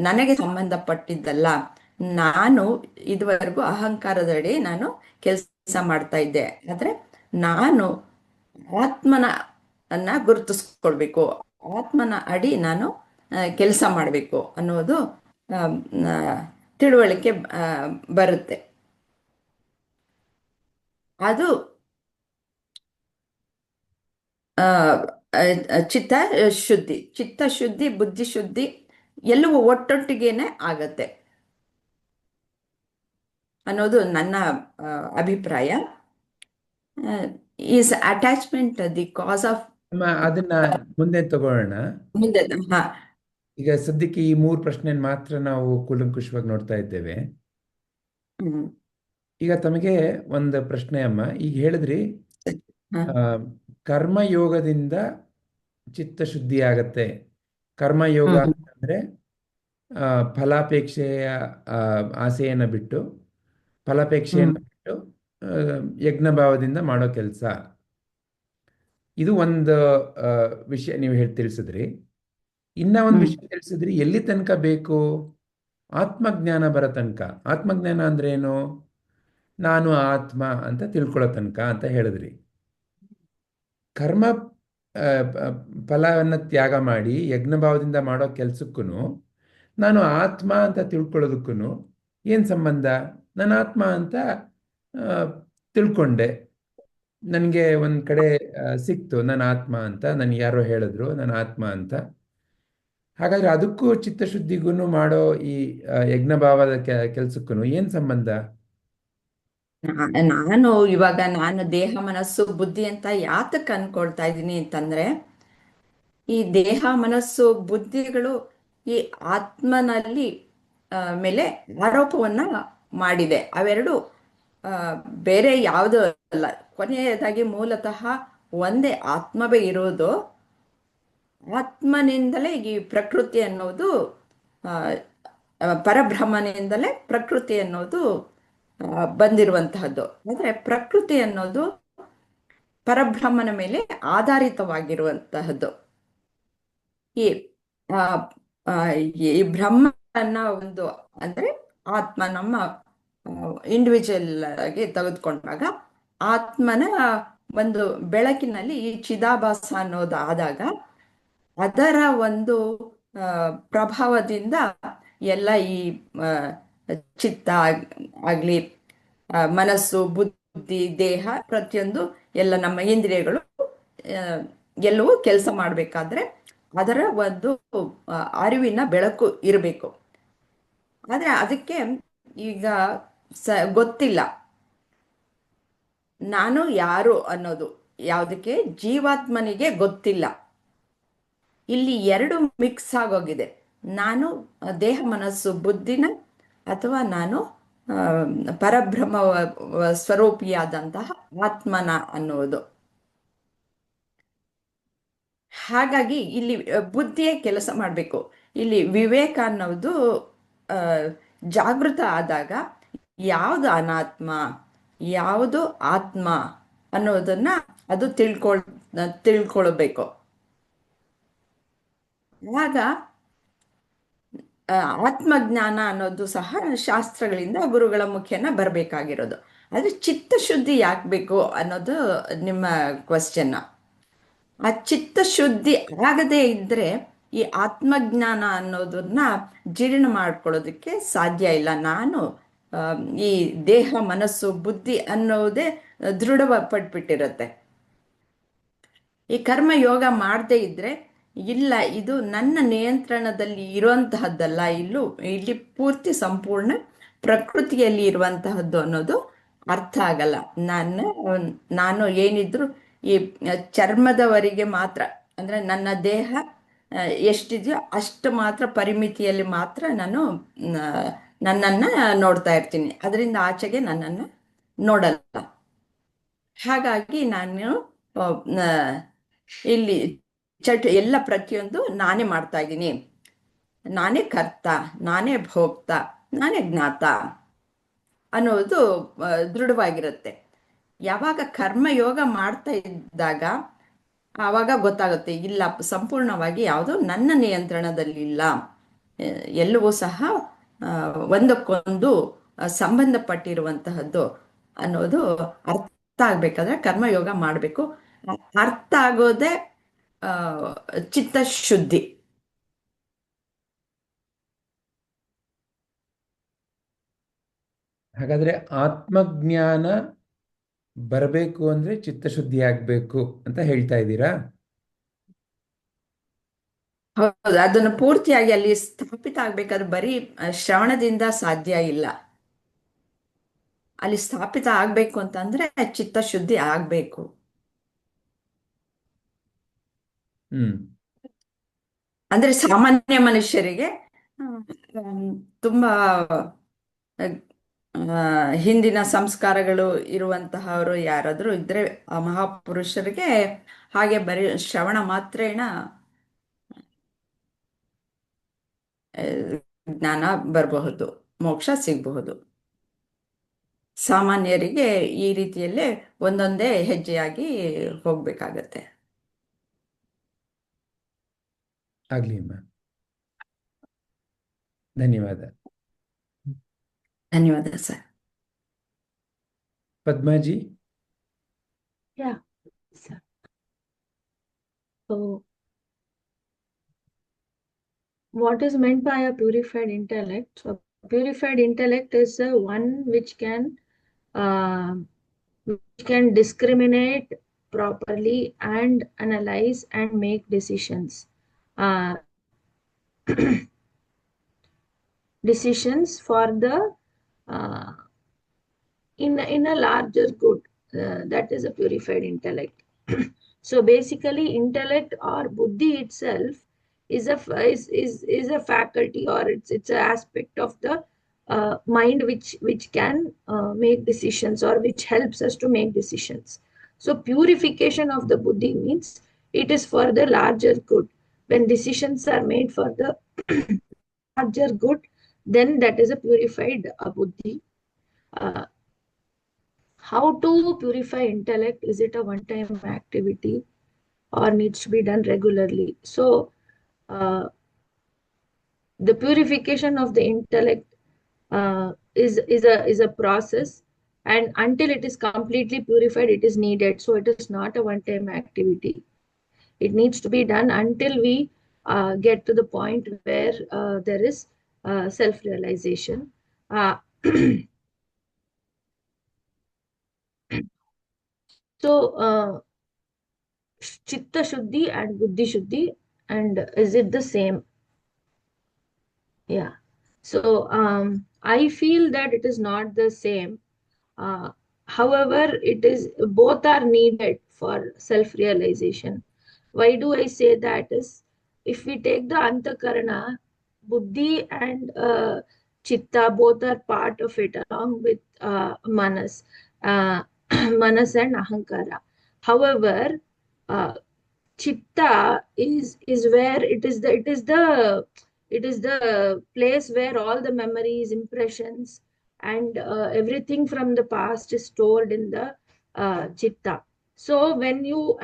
ನನಗೆ ಸಂಬಂಧಪಟ್ಟಿದ್ದಲ್ಲ. ನಾನು ಇದುವರೆಗೂ ಅಹಂಕಾರದಡಿ ನಾನು ಕೆಲಸ ಮಾಡ್ತಾ ಇದ್ದೆ, ಆದರೆ ನಾನು ಆತ್ಮನ ಗುರುತಿಸ್ಕೊಳ್ಬೇಕು, ಆತ್ಮನ ಅಡಿ ನಾನು ಕೆಲಸ ಮಾಡಬೇಕು ಅನ್ನೋದು ತಿಳುವಳಿಕೆ ಬರುತ್ತೆ. ಅದು ಚಿತ್ತ ಶುದ್ಧಿ, ಬುದ್ಧಿ ಶುದ್ಧಿ ಎಲ್ಲವೂ ಒಟ್ಟೊಟ್ಟಿಗೇನೆ ಆಗತ್ತೆ ಅನ್ನೋದು ನನ್ನ ಅಭಿಪ್ರಾಯ. Is attachment the cos of ಅದನ್ನ ಮುಂದೆ ತಗೊಳ್ಳೋಣ. ಮುಂದೆ ಈಗ ಸದ್ಯಕ್ಕೆ ಈ 3 ಪ್ರಶ್ನೆ ಮಾತ್ರ ನಾವು ಕೂಲಂಕುಷವಾಗಿ ನೋಡ್ತಾ ಇದ್ದೇವೆ. ಈಗ ತಮಗೆ ಒಂದು ಪ್ರಶ್ನೆ ಅಮ್ಮ. ಈಗ ಹೇಳಿದ್ರಿ ಕರ್ಮಯೋಗದಿಂದ ಚಿತ್ತಶುದ್ಧಿ ಆಗತ್ತೆ. ಕರ್ಮಯೋಗ ಅಂತಂದ್ರೆ ಫಲಾಪೇಕ್ಷೆಯ ಆಸೆಯನ್ನು ಬಿಟ್ಟು, ಫಲಾಪೇಕ್ಷೆಯನ್ನು ಬಿಟ್ಟು ಯಜ್ಞಭಾವದಿಂದ ಮಾಡೋ ಕೆಲಸ. ಇದು ಒಂದು ವಿಷಯ ನೀವು ತಿಳಿಸಿದ್ರಿ. ಇನ್ನ ಒಂದು ವಿಷಯ ತಿಳಿಸಿದ್ರಿ, ಎಲ್ಲಿ ತನಕ ಬೇಕು? ಆತ್ಮಜ್ಞಾನ ಬರೋ ತನಕ. ಆತ್ಮಜ್ಞಾನ ಅಂದ್ರೆ ಏನು? ನಾನು ಆತ್ಮ ಅಂತ ತಿಳ್ಕೊಳ್ಳೋ ತನಕ ಅಂತ ಹೇಳಿದ್ರಿ. ಕರ್ಮ ಫಲವನ್ನು ತ್ಯಾಗ ಮಾಡಿ ಯಜ್ಞಭಾವದಿಂದ ಮಾಡೋ ಕೆಲಸಕ್ಕೂ ನಾನು ಆತ್ಮ ಅಂತ ತಿಳ್ಕೊಳ್ಳೋದಕ್ಕೂ ಏನು ಸಂಬಂಧ? ನಾನು ಆತ್ಮ ಅಂತ ತಿಳ್ಕೊಂಡೆ, ನನಗೆ ಒಂದು ಕಡೆ ಸಿಕ್ತು ನನ್ನ ಆತ್ಮ ಅಂತ, ನನಗೆ ಯಾರೋ ಹೇಳಿದ್ರು ನನ್ನ ಆತ್ಮ ಅಂತ. ಹಾಗಾದ್ರೆ ಅದಕ್ಕೂ ಚಿತ್ತಶುದ್ಧಿಗೂ ಮಾಡೋ ಈ ಯಜ್ಞಭಾವದ ಕೆಲಸಕ್ಕೂ ಏನು ಸಂಬಂಧ? ನಾನು ದೇಹ ಮನಸ್ಸು ಬುದ್ಧಿ ಅಂತ ಯಾತಕ್ಕೆ ಅನ್ಕೊಳ್ತಾ ಇದ್ದೀನಿ ಅಂತಂದ್ರೆ, ಈ ದೇಹ ಮನಸ್ಸು ಬುದ್ಧಿಗಳು ಈ ಆತ್ಮನಲ್ಲಿ ಮೇಲೆ ಆರೋಪವನ್ನ ಮಾಡಿದೆ. ಅವೆರಡು ಬೇರೆ ಯಾವುದೂ ಅಲ್ಲ. ಕೊನೆಯದಾಗಿ ಮೂಲತಃ ಒಂದೇ ಆತ್ಮವೇ ಇರೋದು. ಆತ್ಮನಿಂದಲೇ ಈ ಪ್ರಕೃತಿ ಅನ್ನೋದು, ಪರಬ್ರಹ್ಮನಿಂದಲೇ ಪ್ರಕೃತಿ ಅನ್ನೋದು ಬಂದಿರುವಂತಹದ್ದು. ಆದರೆ ಪ್ರಕೃತಿ ಅನ್ನೋದು ಪರಬ್ರಹ್ಮನ ಮೇಲೆ ಆಧಾರಿತವಾಗಿರುವಂತಹದ್ದು. ಈ ಆ, ಆ, ಈ ಬ್ರಹ್ಮನ ಒಂದು ಅಂದ್ರೆ ಆತ್ಮ ನಮ್ಮ ಇಂಡಿವಿಜುವಲ್ ಆಗಿ ತೆಗೆದುಕೊಂಡಾಗ ಆತ್ಮನ ಒಂದು ಬೆಳಕಿನಲ್ಲಿ ಈ ಚಿದಾಭಾಸ ಅನ್ನೋದು ಆದಾಗ ಅದರ ಒಂದು ಪ್ರಭಾವದಿಂದ ಎಲ್ಲ ಈ ಚಿತ್ತ ಆಗ್ಲಿ, ಮನಸ್ಸು, ಬುದ್ಧಿ, ದೇಹ ಪ್ರತಿಯೊಂದು ಎಲ್ಲ ನಮ್ಮ ಇಂದ್ರಿಯಗಳು ಎಲ್ಲವೂ ಕೆಲಸ ಮಾಡಬೇಕಾದ್ರೆ ಅದರ ಒಂದು ಅರಿವಿನ ಬೆಳಕು ಇರಬೇಕು. ಆದ್ರೆ ಅದಕ್ಕೆ ಈಗ ಗೊತ್ತಿಲ್ಲ ನಾನು ಯಾರು ಅನ್ನೋದು. ಯಾವುದಕ್ಕೆ? ಜೀವಾತ್ಮನಿಗೆ ಗೊತ್ತಿಲ್ಲ. ಇಲ್ಲಿ ಎರಡು ಮಿಕ್ಸ್ ಆಗೋಗಿದೆ. ನಾನು ದೇಹ ಮನಸ್ಸು ಬುದ್ಧಿನ ಅಥವಾ ನಾನು ಪರಬ್ರಹ್ಮ ಸ್ವರೂಪಿಯಾದಂತಹ ಆತ್ಮನ ಅನ್ನುವುದು. ಹಾಗಾಗಿ ಇಲ್ಲಿ ಬುದ್ಧಿಯೇ ಕೆಲಸ ಮಾಡಬೇಕು. ಇಲ್ಲಿ ವಿವೇಕ ಅನ್ನೋದು ಜಾಗೃತ ಆದಾಗ ಯಾವುದು ಅನಾತ್ಮ, ಯಾವುದು ಆತ್ಮ ಅನ್ನೋದನ್ನ ಅದು ತಿಳ್ಕೊಳ್ಬೇಕು. ಆಗ ಆತ್ಮಜ್ಞಾನ ಅನ್ನೋದು ಸಹ ಶಾಸ್ತ್ರಗಳಿಂದ ಗುರುಗಳ ಮುಖೇನ ಬರಬೇಕಾಗಿರೋದು. ಆದರೆ ಚಿತ್ತಶುದ್ಧಿ ಯಾಕೆ ಬೇಕು ಅನ್ನೋದು ನಿಮ್ಮ ಕ್ವಶನ್. ಆ ಚಿತ್ತಶುದ್ಧಿ ಆಗದೇ ಇದ್ರೆ ಈ ಆತ್ಮಜ್ಞಾನ ಅನ್ನೋದನ್ನ ಜೀರ್ಣ ಮಾಡ್ಕೊಳ್ಳೋದಕ್ಕೆ ಸಾಧ್ಯ ಇಲ್ಲ. ನಾನು ಈ ದೇಹ ಮನಸ್ಸು ಬುದ್ಧಿ ಅನ್ನೋದೇ ದೃಢಪಟ್ಬಿಟ್ಟಿರುತ್ತೆ. ಈ ಕರ್ಮ ಯೋಗ ಮಾಡದೇ ಇದ್ರೆ ಇಲ್ಲ, ಇದು ನನ್ನ ನಿಯಂತ್ರಣದಲ್ಲಿ ಇರುವಂತಹದ್ದಲ್ಲ, ಇಲ್ಲಿ ಪೂರ್ತಿ ಸಂಪೂರ್ಣ ಪ್ರಕೃತಿಯಲ್ಲಿ ಇರುವಂತಹದ್ದು ಅನ್ನೋದು ಅರ್ಥ ಆಗಲ್ಲ. ನಾನು ಏನಿದ್ರು ಈ ಚರ್ಮದವರೆಗೆ ಮಾತ್ರ, ಅಂದ್ರೆ ನನ್ನ ದೇಹ ಎಷ್ಟಿದೆಯೋ ಅಷ್ಟು ಮಾತ್ರ ಪರಿಮಿತಿಯಲ್ಲಿ ಮಾತ್ರ ನಾನು ನನ್ನನ್ನು ನೋಡ್ತಾ ಇರ್ತೀನಿ. ಅದರಿಂದ ಆಚೆಗೆ ನನ್ನನ್ನು ನೋಡಲ್ಲ. ಹಾಗಾಗಿ ನಾನು ಇಲ್ಲಿ ಎಲ್ಲ ಪ್ರತಿಯೊಂದು ನಾನೇ ಮಾಡ್ತಾ ಇದ್ದೀನಿ. ನಾನೇ ಕರ್ತ, ನಾನೇ ಭೋಕ್ತ, ನಾನೇ ಜ್ಞಾತ ಅನ್ನೋದು ದೃಢವಾಗಿರುತ್ತೆ. ಯಾವಾಗ ಕರ್ಮಯೋಗ ಮಾಡ್ತಾ ಇದ್ದಾಗ ಆವಾಗ ಗೊತ್ತಾಗುತ್ತೆ, ಇಲ್ಲ ಸಂಪೂರ್ಣವಾಗಿ ಯಾವುದು ನನ್ನ ನಿಯಂತ್ರಣದಲ್ಲಿಲ್ಲ, ಎಲ್ಲವೂ ಸಹ ಒಂದಕ್ಕೊಂದು ಸಂಬಂಧಪಟ್ಟಿರುವಂತಹದ್ದು ಅನ್ನೋದು ಅರ್ಥ ಆಗ್ಬೇಕಾದ್ರೆ ಕರ್ಮಯೋಗ ಮಾಡಬೇಕು. ಅರ್ಥ ಆಗೋದೇ ಚಿತ್ತಶುದ್ಧಿ. ಹಾಗಾದ್ರೆ ಆತ್ಮಜ್ಞಾನ ಬರಬೇಕು ಅಂದ್ರೆ ಚಿತ್ತಶುದ್ಧಿ ಆಗ್ಬೇಕು ಅಂತ ಹೇಳ್ತಾ ಇದ್ದೀರಾ? ಹೌದು, ಅದನ್ನು ಪೂರ್ತಿಯಾಗಿ ಅಲ್ಲಿ ಸ್ಥಾಪಿತ ಆಗ್ಬೇಕಾದ್ರೆ ಬರೀ ಶ್ರವಣದಿಂದ ಸಾಧ್ಯ ಇಲ್ಲ. ಅಲ್ಲಿ ಸ್ಥಾಪಿತ ಆಗ್ಬೇಕು ಅಂತಂದ್ರೆ ಚಿತ್ತಶುದ್ಧಿ ಆಗ್ಬೇಕು. ಅಂದ್ರೆ ಸಾಮಾನ್ಯ ಮನುಷ್ಯರಿಗೆ ತುಂಬಾ ಹಿಂದಿನ ಸಂಸ್ಕಾರಗಳು ಇರುವಂತಹವರು ಯಾರಾದರೂ ಇದ್ರೆ ಆ ಮಹಾಪುರುಷರಿಗೆ ಹಾಗೆ ಬರೀ ಶ್ರವಣ ಮಾತ್ರೇನ ಜ್ಞಾನ ಬರಬಹುದು, ಮೋಕ್ಷ ಸಿಗಬಹುದು. ಸಾಮಾನ್ಯರಿಗೆ ಈ ರೀತಿಯಲ್ಲೇ ಒಂದೊಂದೇ ಹೆಜ್ಜೆಯಾಗಿ ಹೋಗ್ಬೇಕಾಗತ್ತೆ. ಆಗ್ಲಿ ಅಮ್ಮ, ಧನ್ಯವಾದ. ಧನ್ಯವಾದ sir. Padmaji. Yeah sir. So, what is meant by a purified intellect? So, purified intellect is the one which can discriminate properly and analyze and make decisions. Uh, decisions for the uh, in a larger good. That is a purified intellect. So basically intellect or buddhi itself is a faculty, or it's an aspect of the mind which can make decisions, or which helps us to make decisions. So purification of the buddhi means it is for the larger good. When decisions are made for the larger good, then that is a purified buddhi. uh, how to purify intellect? Is it a one time activity or needs to be done regularly? So the purification of the intellect is a process, and until it is completely purified it is needed. So it is not a one time activity. It needs to be done until we get to the point where there is self realization. So Chitta Shuddhi and Buddhi Shuddhi, and is it the same? Yeah. So I feel that it is not the same. Uh, However, it is, both are needed for self-realization. Why do I say that? Is, if we take the Antakarana, Buddhi and Chitta both are part of it, along with Manas, Manas and Ahankara. However, uh, Chitta is where it is the place where all the memories, impressions, and everything from the past is stored in the Chitta. So when you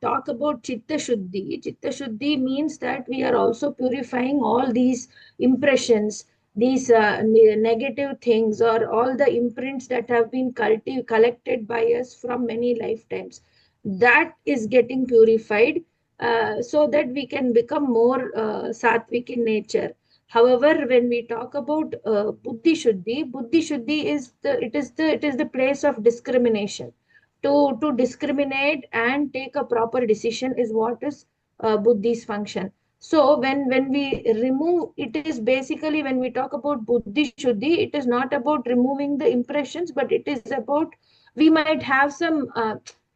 talk about Chitta Shuddhi means that we are also purifying all these impressions, these negative things, or all the imprints that have been collected by us from many lifetimes. That is getting purified, so that we can become more sattvic in nature. However, when we talk about Buddhi Shuddhi is the place of discrimination. To discriminate and take a proper decision is what is Buddhi's function. So when we remove, it is basically, when we talk about Buddhi Shuddhi, it is not about removing the impressions, but it is about, we might have some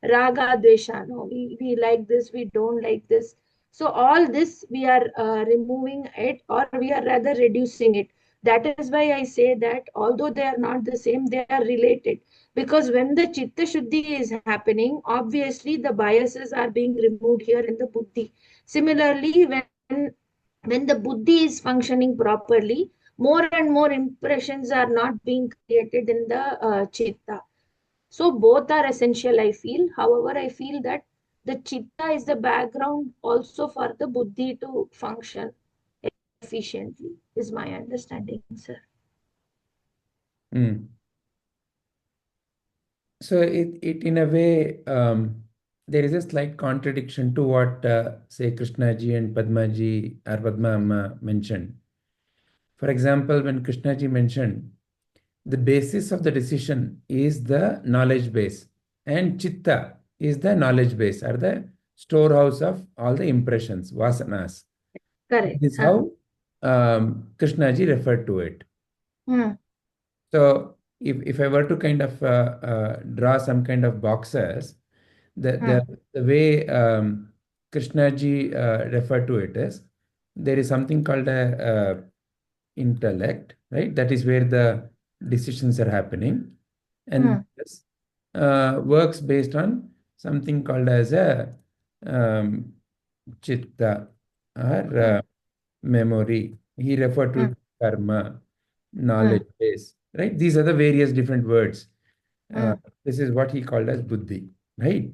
raga dvesha, no, we like this, we don't like this. So all this we are removing it, or we are rather reducing it. That is why I say that although they are not the same, they are related. Because when the chitta shuddhi is happening, obviously the biases are being removed here in the buddhi. Similarly, when the buddhi is functioning properly, more and more impressions are not being created in the chitta. So both are essential, I feel. However, I feel that the chitta is the background also for the buddhi to function efficiently, is my understanding, sir. So it in a way, there is a slight contradiction to what say Krishnaji and Padmaji or Padma Amma mentioned. For example, when Krishnaji mentioned the basis of the decision is the knowledge base, and Chitta is the knowledge base, or the storehouse of all the impressions, vasanas. Correct. This is how Krishnaji referred to it. So if I were to kind of draw some kind of boxes, the way Krishnaji referred to it is, there is something called a intellect, right? That is where the decisions are happening, and this works based on something called as a chitta, or memory. He referred to it as karma, knowledge base, right? These are the various different words. This is what he called as buddhi, right?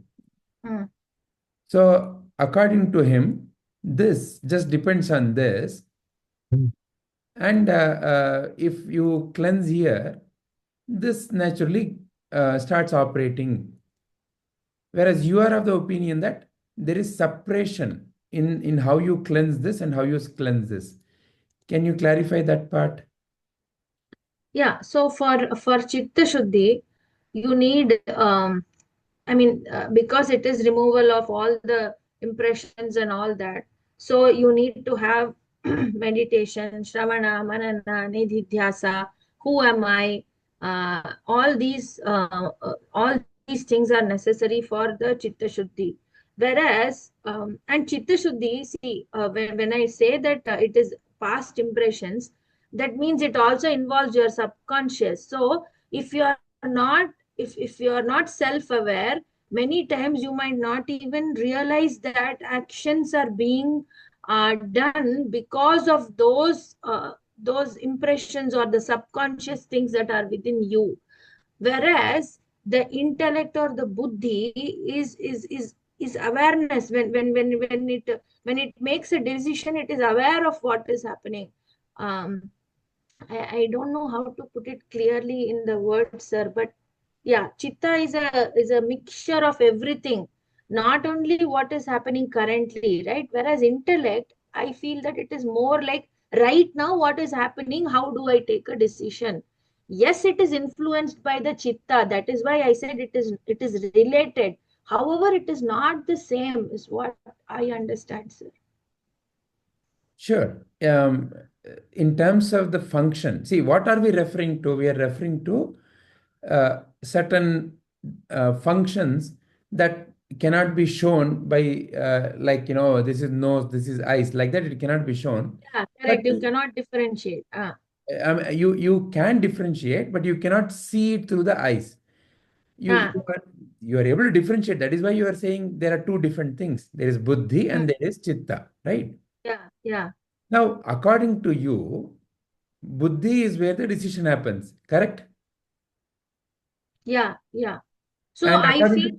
So according to him, this just depends on this. And if you cleanse here, this naturally starts operating. Whereas you are of the opinion that there is separation in how you cleanse this and how you cleanse this. Can you clarify that part? Yeah, so for Chitta Shuddhi, you need because it is removal of all the impressions and all that. So you need to have meditation, Shravana, Manana, Nididhyasa, who am I? All these things are necessary for the Chitta Shuddhi. Whereas, and Chitta Shuddhi, see, when I say that it is past impressions, that means it also involves your subconscious. So if you are not if you are not self-aware, many times you might not even realize that actions are being done because of those impressions or the subconscious things that are within you. Whereas the intellect or the buddhi is awareness. When it makes a decision, it is aware of what is happening. Um, I don't know how to put it clearly in the words, sir, but yeah, chitta is a mixture of everything, not only what is happening currently, right? Whereas intellect, I feel that it is more like right now what is happening, how do I take a decision? Yes, it is influenced by the chitta. That is why I said it is related. However, it is not the same, is what I understand, sir. Sure. In terms of the function, see, what are we referring to? We are referring to certain functions that cannot be shown by, like, this is nose, this is eyes, like that, it cannot be shown. Yeah, But correct. You cannot differentiate. you can differentiate, but you cannot see it through the eyes. You, Ah, you are you are able to differentiate. That is why you are saying there are two different things. There is buddhi mm, and there is chitta, right? yeah. Now, according to you, buddhi is where the decision happens, correct? Yeah. So And I according feel, to,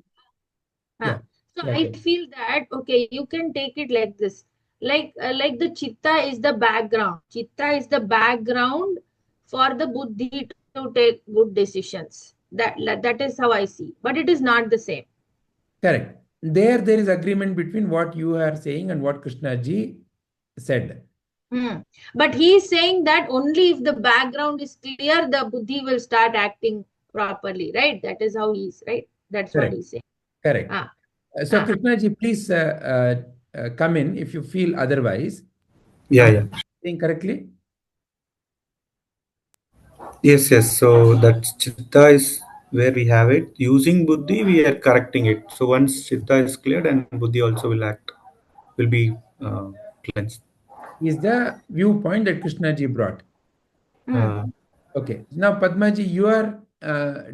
uh, yeah, so yeah, I okay, feel that okay, you can take it like this, like the chitta is the background. Chitta is the background for the buddhi to take good decisions. That is how I see, but it is not the same. correct. There is agreement between what you are saying and what Krishna ji said. Hmm. But he is saying that only if the background is clear, the buddhi will start acting properly, right? That is how he is, right? That's what Correct, he's saying. correct. Ah, So, ah. Krishna ji, please come in if you feel otherwise. Yeah, Am I yeah. saying correctly? Yes, yes. So that chitta is where we have it. Using buddhi, we are correcting it. So once chitta is cleared, and buddhi also will act, will be cleansed. Is the viewpoint that Krishna ji brought. Hmm. Uh, Okay. Now, Padmaji, you are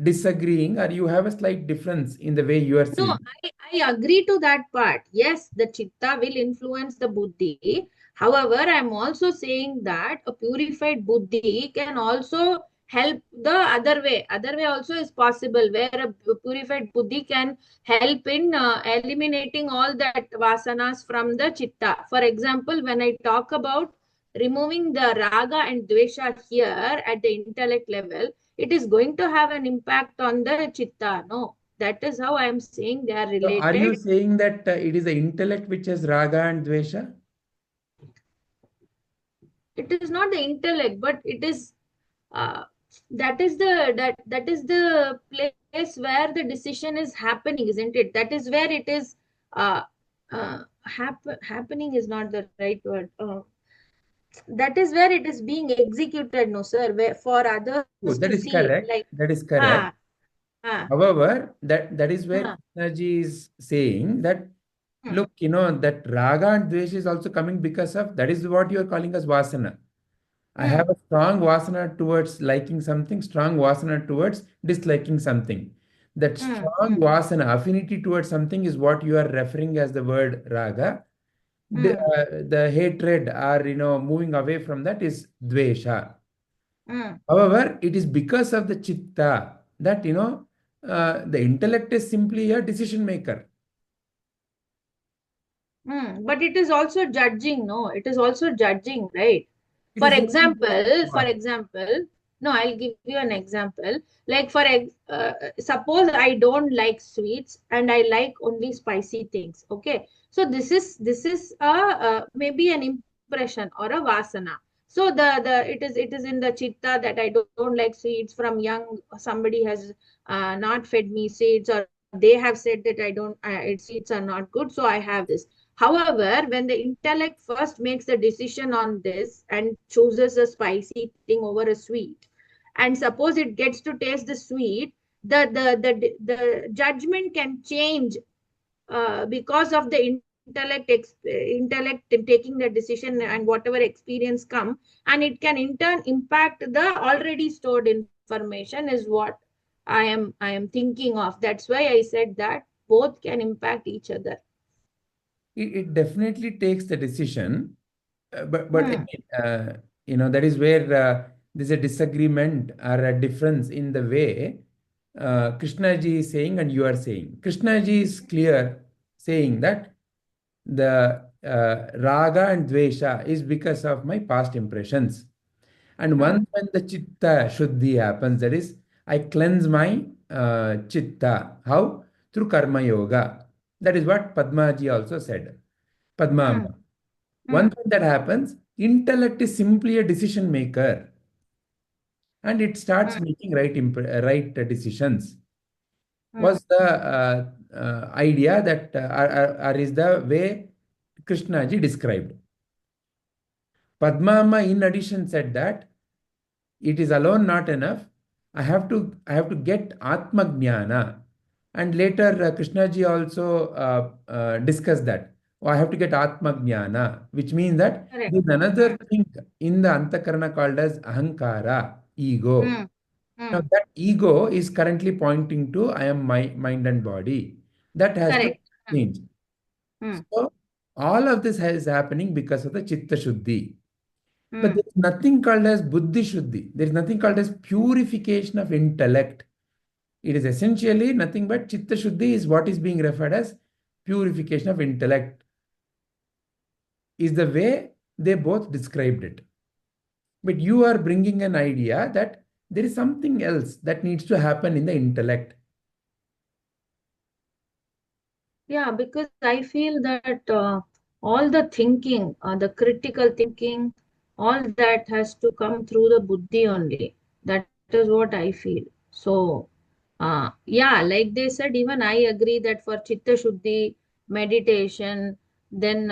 disagreeing, or you have a slight difference in the way you are No, seeing. I agree to that part. Yes, the chitta will influence the buddhi. However, I'm also saying that a purified buddhi can also help the other way. Other way also is possible, where a purified buddhi can help in eliminating all that vasanas from the chitta. For example, when I talk about removing the raga and dvesha here at the intellect level, it is going to have an impact on the chitta. No, that is how I am saying they are So, are you related. saying that it is the intellect which has raga and dvesha? It is not the intellect, but it is uh, that is the place where the decision is happening, isn't it? That is where it is uh, happening is not the right word. That is where it is being executed, no sir, where for others Oh, to that is see, like correct. That is correct. ah ah However, that is where ah Krishna ji is saying that, hmm, look, that raga and dvesha is also coming because of, that is what you are calling as vasana. I hmm, have a strong vasana towards liking something, strong vasana towards disliking something. That hmm, strong hmm, vasana, affinity towards something, is what you are referring as the word raga. hmm, The hatred, or moving away from that, is dvesha. hmm. However, it is because of the chitta that the intellect is simply a decision maker. But it is also judging, no? It is also judging, right? It For is judging based example, on for what? example, No, I'll give you an example. Like suppose I don't like sweets and I like only spicy things. Okay, so this is maybe an impression or a vasana. So it is in the chitta that I don't like sweets from young. Somebody has not fed me seeds, or they have said that I don't. Sweets are not good, so I have this. However, when the intellect first makes the decision on this and chooses a spicy thing over a sweet, and suppose it gets to taste the sweet, the judgment can change because of the intellect taking the decision and whatever experience come, and it can in turn impact the already stored information, is what I am thinking of. That's why I said that both can impact each other. It definitely takes the decision, but Hmm. again, that is where there's a disagreement or a difference in the way Krishna ji is saying and you are saying. Krishna ji is clear saying that the raga and dvesha is because of my past impressions. And Hmm. once when the chitta shuddhi happens, that is, I cleanse my chitta. How? Through karma yoga. That is what Padma ji also said. Padma Hmm. Amma. Hmm. Once when that happens, intellect is simply a decision maker and it starts Hmm. making right decisions. Hmm. Was the idea that, or is the way Krishna ji described. Padma Amma, in addition, said that it is alone not enough. I have to get Atma Jnana. And later, Krishna ji also discussed that. Oh, I have to get Atma Jnana, which means that Correct. there is Hmm. another thing in the Antakarana called as Ahankara, ego. Hmm. Hmm. Now, that ego is currently pointing to I am my mind and body. That has to Correct. Hmm. change. Hmm. So, all of this is happening because of the Chitta Shuddhi. But Hmm. there is nothing called as buddhi shuddhi. There is nothing called as purification of intellect. It is essentially nothing but chitta shuddhi is what is being referred as purification of intellect, is the way they both described it. But you are bringing an idea that there is something else that needs to happen in the intellect. Yeah, because I feel that all the thinking, the critical thinking, all that has to come through the buddhi only. That is what I feel. So, yeah, like they said, even I agree that for Chitta Shuddhi, meditation, then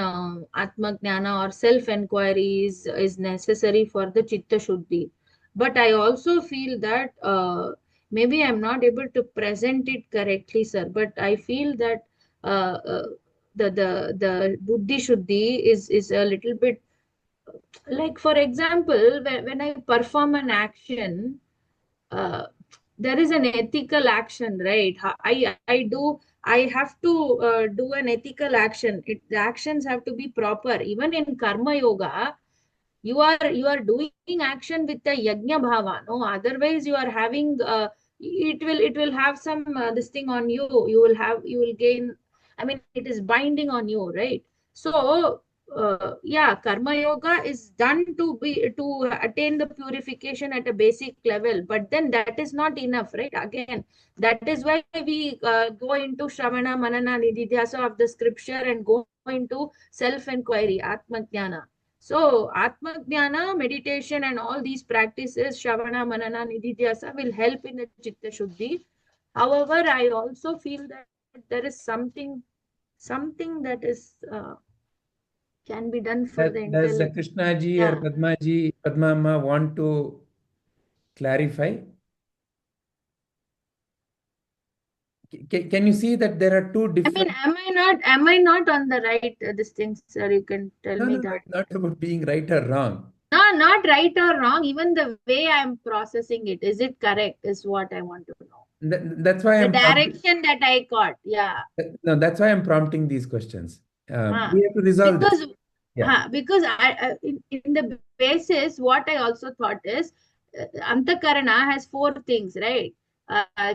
Atma Jnana or self-inquiry is necessary for the Chitta Shuddhi. But I also feel that maybe I'm not able to present it correctly, sir. But I feel that uh, uh, the buddhi shuddhi is a little bit like, for example, when I perform an action, uh, there is an ethical action, right? I have to do an ethical action. The actions have to be proper. Even in karma yoga, you are doing action with the yajna bhava, no, otherwise you are having it will have some this thing on you. You will gain, I mean, it is binding on you, right? So yeah, karma yoga is done to attain the purification at a basic level, but then that is not enough, right? Again, that is why we go into shravana manana nididhyasa of the scripture and go into self inquiry, atma jnana. So, Atma Jnana, meditation, and all these practices, Shravana, Manana, Nididhyasa, will help in the Chitta Shuddhi. However, I also feel that there is something that is can be done for the Does intellect. Krishna ji or Yeah. Padma ji, Padma Amma want to clarify? Can you see that there are two I mean, different. am I not on the right this thing, sir? You can tell No, me no, no, that. it's not about being right or wrong. No, not right or wrong. Even the way I'm processing it, is it correct? Is what I want to know. That's why The I'm prompting. direction that I got. Yeah. No, that's why I'm prompting these questions. Huh. We have to resolve this. Because Yeah. because in the basis, what I also thought is antakarana has four things, right?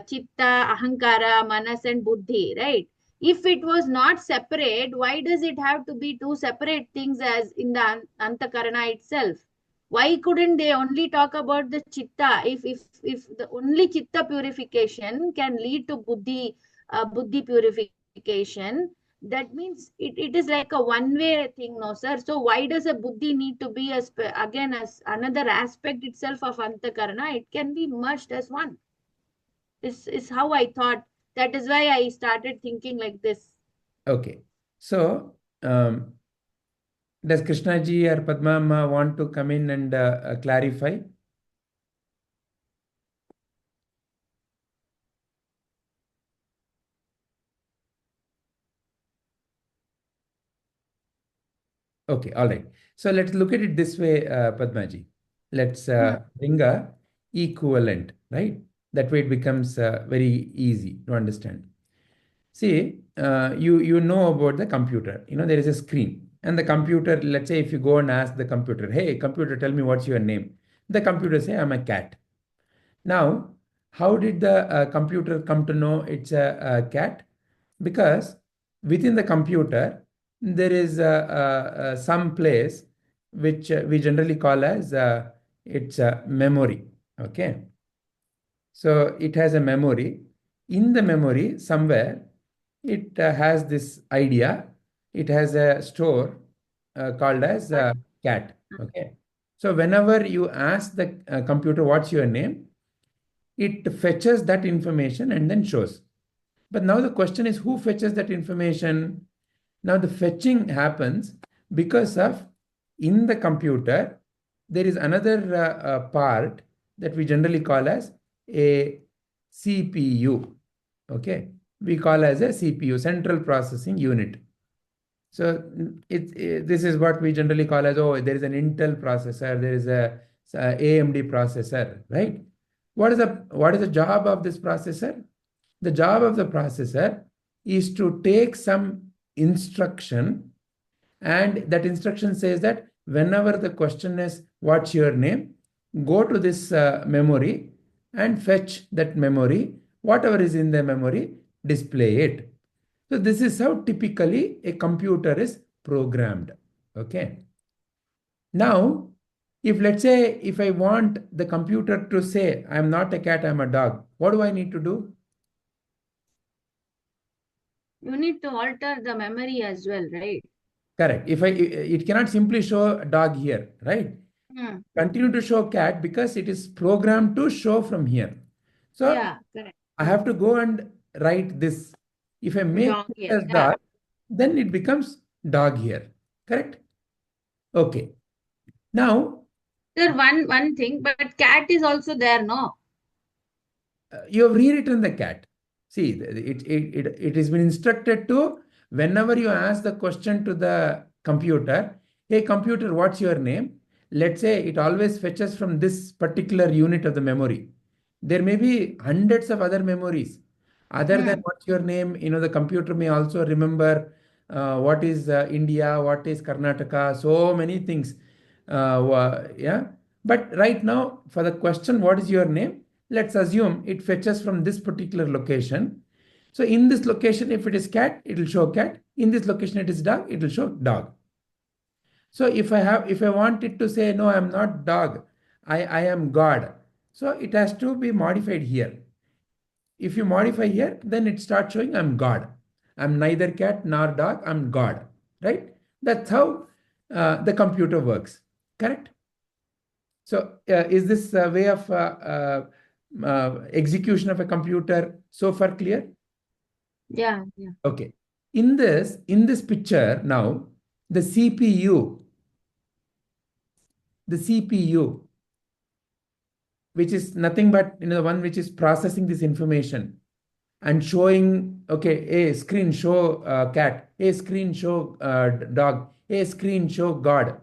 Chitta, ahankara, manas, and buddhi, right? If it was not separate, why does it have to be two separate things as in the antakarana itself? Why couldn't they only talk about the chitta? If the only chitta purification can lead to buddhi purification, that means it is like a one-way thing, no, sir. So why does a buddhi need to be again as another aspect itself of antakarana? It can be merged as one. This is how I thought. That is why I started thinking like this. Okay. So, does Krishnaji or Padma Amma want to come in and clarify? Okay, all right. So let's look at it this way, Padmaji. Let's bring a equivalent, right? That way it becomes very easy to understand. See, you know about the computer. You know, there is a screen. And the computer, let's say if you go and ask the computer, hey, computer, tell me what's your name? The computer say, I'm a cat. Now, how did the computer come to know it's a cat? Because within the computer, there is some place which we generally call as its memory. Okay. So it has a memory. In the memory, somewhere, it has this idea. It has a store called as cat. Okay. So whenever you ask the computer, what's your name? It fetches that information and then shows. But now the question is, who fetches that information? Now the fetching happens because of in the computer, there is another part that we generally call as a CPU. Okay. We call as a CPU, central processing unit. So this is what we generally call as, oh, there is an Intel processor, there is a AMD processor, right? What is the job of this processor? The job of the processor is to take some instruction, and that instruction says that whenever the question is, what's your name? Go to this memory and fetch that memory. Whatever is in the memory, display it. So this is how typically a computer is programmed. Okay. Now, if let's say if I want the computer to say, I'm not a cat, I'm a dog, what do I need to do? You need to alter the memory as well, right? Correct. It cannot simply show dog here, right? Continue to show cat because it is programmed to show from here. So Yeah, correct. I have to go and write this. If I make Dog it here. as dog, then it becomes dog here. Correct? Okay. Now, Sir, one thing, but cat is also there, no? you have rewritten the cat. See, it has been instructed to, whenever you ask the question to the computer, hey, computer, what's your name? Let's say it always fetches from this particular unit of the memory. There may be hundreds of other memories. Other than what's your name, the computer may also remember what is India, what is Karnataka, so many things. Yeah. But right now, for the question, what is your name? Let's assume it fetches from this particular location. So in this location, if it is cat, it will show cat. In this location, it is dog, it will show dog. So if I want it to say, no, I'm not dog, I am God. So it has to be modified here. If you modify here, then it starts showing I'm God. I'm neither cat nor dog, I'm God. Right? That's how the computer works. Correct? So is this way of execution of a computer so far clear? Yeah. Okay. In this picture now, the CPU, which is nothing but the one which is processing this information and showing, okay, a screen show cat, a screen show dog, a screen show God.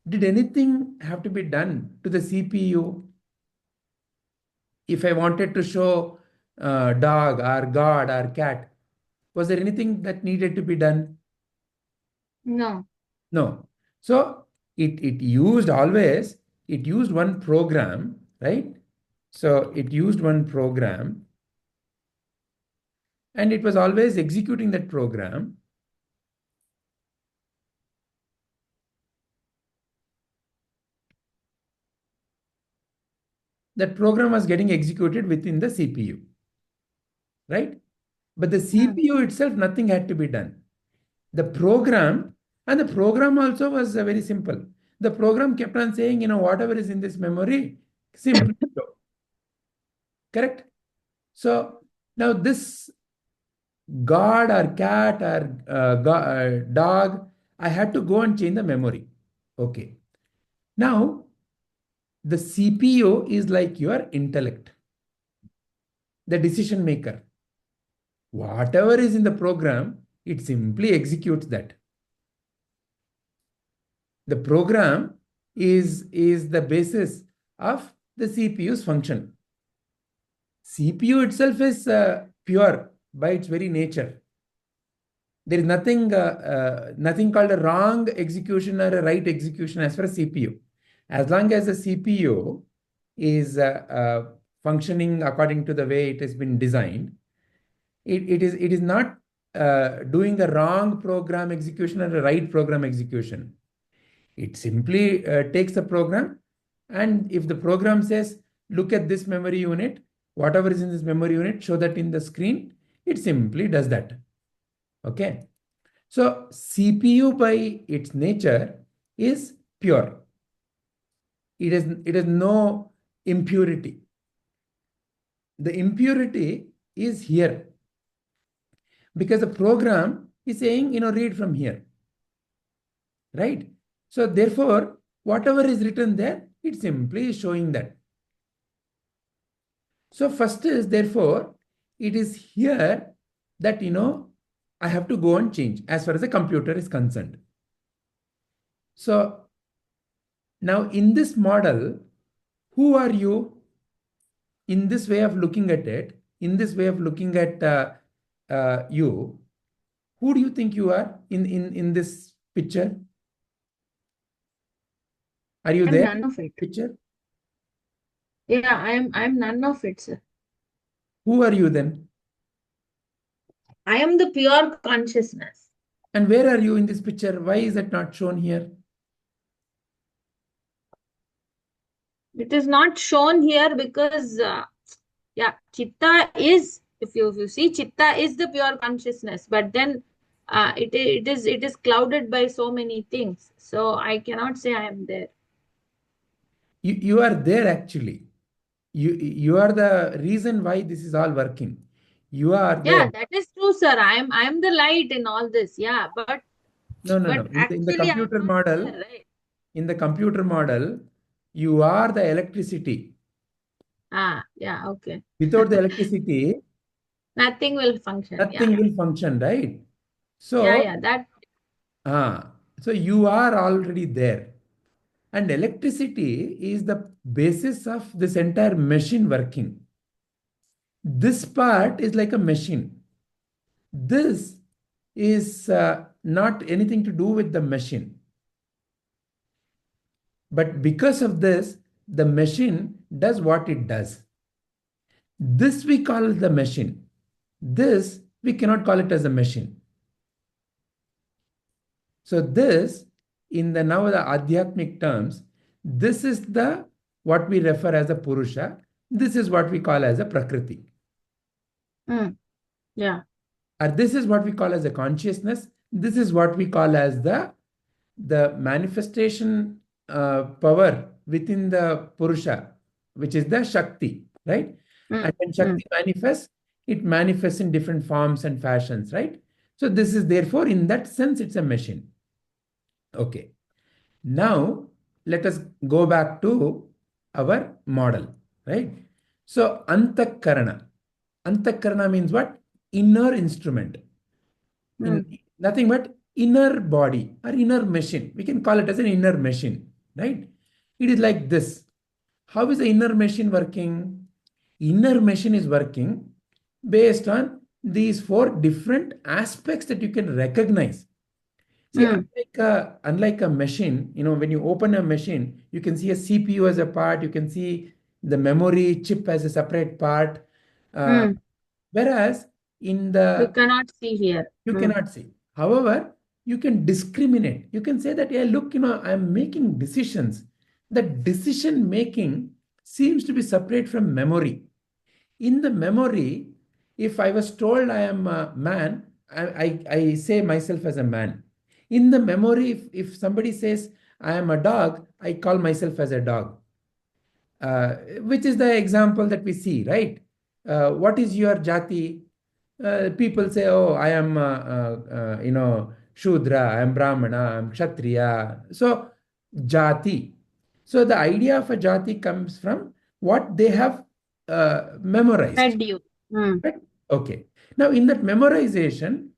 Did anything have to be done to the CPU? If I wanted to show dog or God or cat, was there anything that needed to be done? No. No. So it used one program, right? So it used one program and it was always executing that program. that program was getting executed within the CPU, right? But the CPU itself, nothing had to be done. The program, and the program also was very simple. The program kept on saying, whatever is in this memory, simply show. Correct? So now this God or cat or dog, I had to go and change the memory. Okay. Now, the CPU is like your intellect, the decision maker. Whatever is in the program, it simply executes that. The program is the basis of the CPU's function. CPU itself is pure by its very nature. There is nothing called a wrong execution or a right execution as far as CPU. As long as the CPU is functioning according to the way it has been designed, it is not doing a wrong program execution or a right program execution. It simply takes the program, and if the program says, look at this memory unit, whatever is in this memory unit, show that in the screen, it simply does that. Okay. So CPU by its nature is pure. It has no impurity. The impurity is here because the program is saying, read from here. Right? So therefore, whatever is written there, it simply is showing that. So first is, therefore, it is here that, I have to go and change as far as the computer is concerned. So now in this model, who are you in this way of looking at it, in this way of looking at you? Who do you think you are in this picture? Are you I'm there? none of it. Picture? Yeah, I'm none of it, sir. Who are you then? I am the pure consciousness. And where are you in this picture? Why is it not shown here? It is not shown here because, Chitta is, if you see, Chitta is the pure consciousness, but then it is clouded by so many things. So I cannot say I am there. You are there actually. You are the reason why this is all working. You are there. Yeah, that is true, sir. I am the light in all this. Yeah, but No. In the actually computer I'm not model, there, right? in the computer model, you are the electricity. Yeah, okay. Without the electricity, Nothing will function. nothing will function, right? So, That. so you are already there. And electricity is the basis of this entire machine working. This part is like a machine. This is not anything to do with the machine. But because of this, the machine does what it does. This we call the machine. This we cannot call it as a machine. So this, in the now the Adhyatmic terms, this is the what we refer as a Purusha. This is what we call as a Prakriti. Yeah. Or this is what we call as a consciousness. This is what we call as the manifestation power within the Purusha, which is the Shakti, right? And when Shakti manifests, it manifests in different forms and fashions, right? So this is therefore, in that sense, it's a machine. Okay. Now, let us go back to our model, right? So, Antakarana. Antakarana means what? Inner instrument. Nothing but inner body or inner machine. We can call it as an inner machine, right? It is like this. How is the inner machine working? Inner machine is working based on these four different aspects that you can recognize. See, unlike a machine, when you open a machine, you can see a CPU as a part, you can see the memory chip as a separate part. Whereas in You the cannot see here. you cannot see. However, you can discriminate. You can say that, yeah, look, I'm making decisions. The decision making seems to be separate from memory. In the memory, if I was told I am a man, I say myself as a man. In the memory, if somebody says I am a dog, I call myself as a dog, which is the example that we see, right? What is your jati? People say, oh, I am, Shudra, I am Brahmana, I am Kshatriya. So, jati. So, the idea of a jati comes from what they have memorized. Fed you. Right? Okay. Now, in that memorization,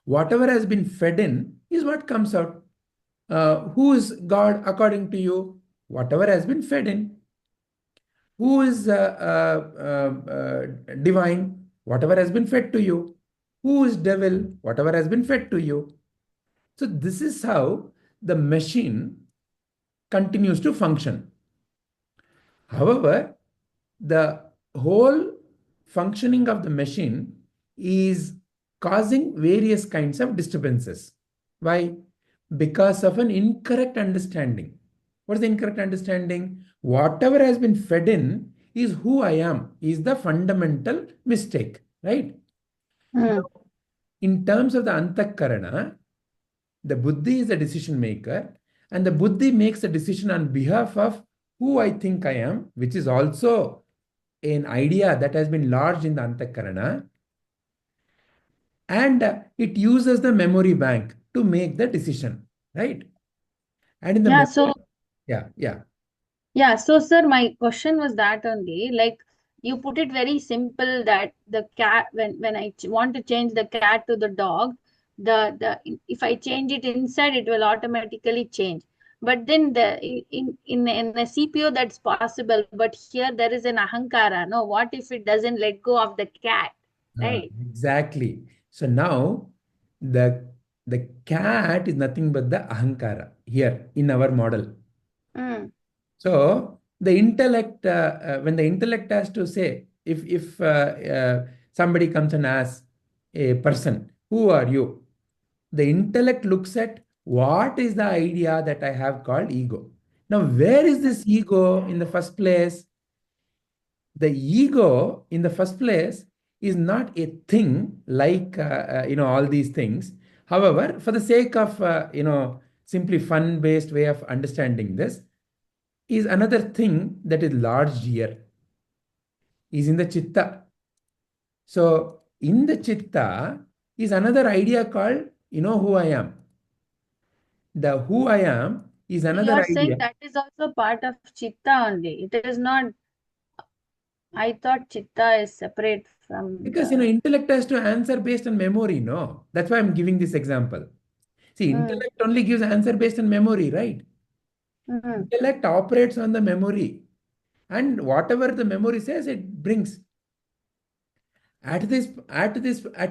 whatever has been fed in is what comes out. Who is God according to you? Whatever has been fed in. Who is divine? Whatever has been fed to you. Who is devil? Whatever has been fed to you. So this is how the machine continues to function. However, the whole functioning of the machine is causing various kinds of disturbances. Why? Because of an incorrect understanding. What is the incorrect understanding? Whatever has been fed in is who I am, is the fundamental mistake, right? Mm. In terms of the antakarana, the buddhi is the decision maker, and the buddhi makes a decision on behalf of who I think I am, which is also an idea that has been lodged in the antakarana, and it uses the memory bank to make the decision, right? And in the Yeah, so so sir, my question was that only, like you put it very simple that the cat, when I want to change the cat to the dog, the if I change it inside, it will automatically change. But then in a CPO that's possible, but here there is an ahankara. No, what if it doesn't let go of the cat, right? Exactly. So now the cat is nothing but the ahankara here in our model. Mm. So the intellect, when the intellect has to say, if somebody comes and asks a person, who are you? The intellect looks at what is the idea that I have called ego. Now, where is this ego in the first place? The ego in the first place is not a thing like all these things. However, for the sake of simply fun-based way of understanding this, is another thing that is large here, is in the chitta. So in the chitta is another idea called who I am. The who I am is You another are saying idea. that is also part of chitta only. It is not. I thought chitta is separate from Because the. intellect has to answer based on memory, no? That's why I'm giving this example. See, Mm. intellect only gives answer based on memory, right? Mm. Intellect operates on the memory, and whatever the memory says, it brings. At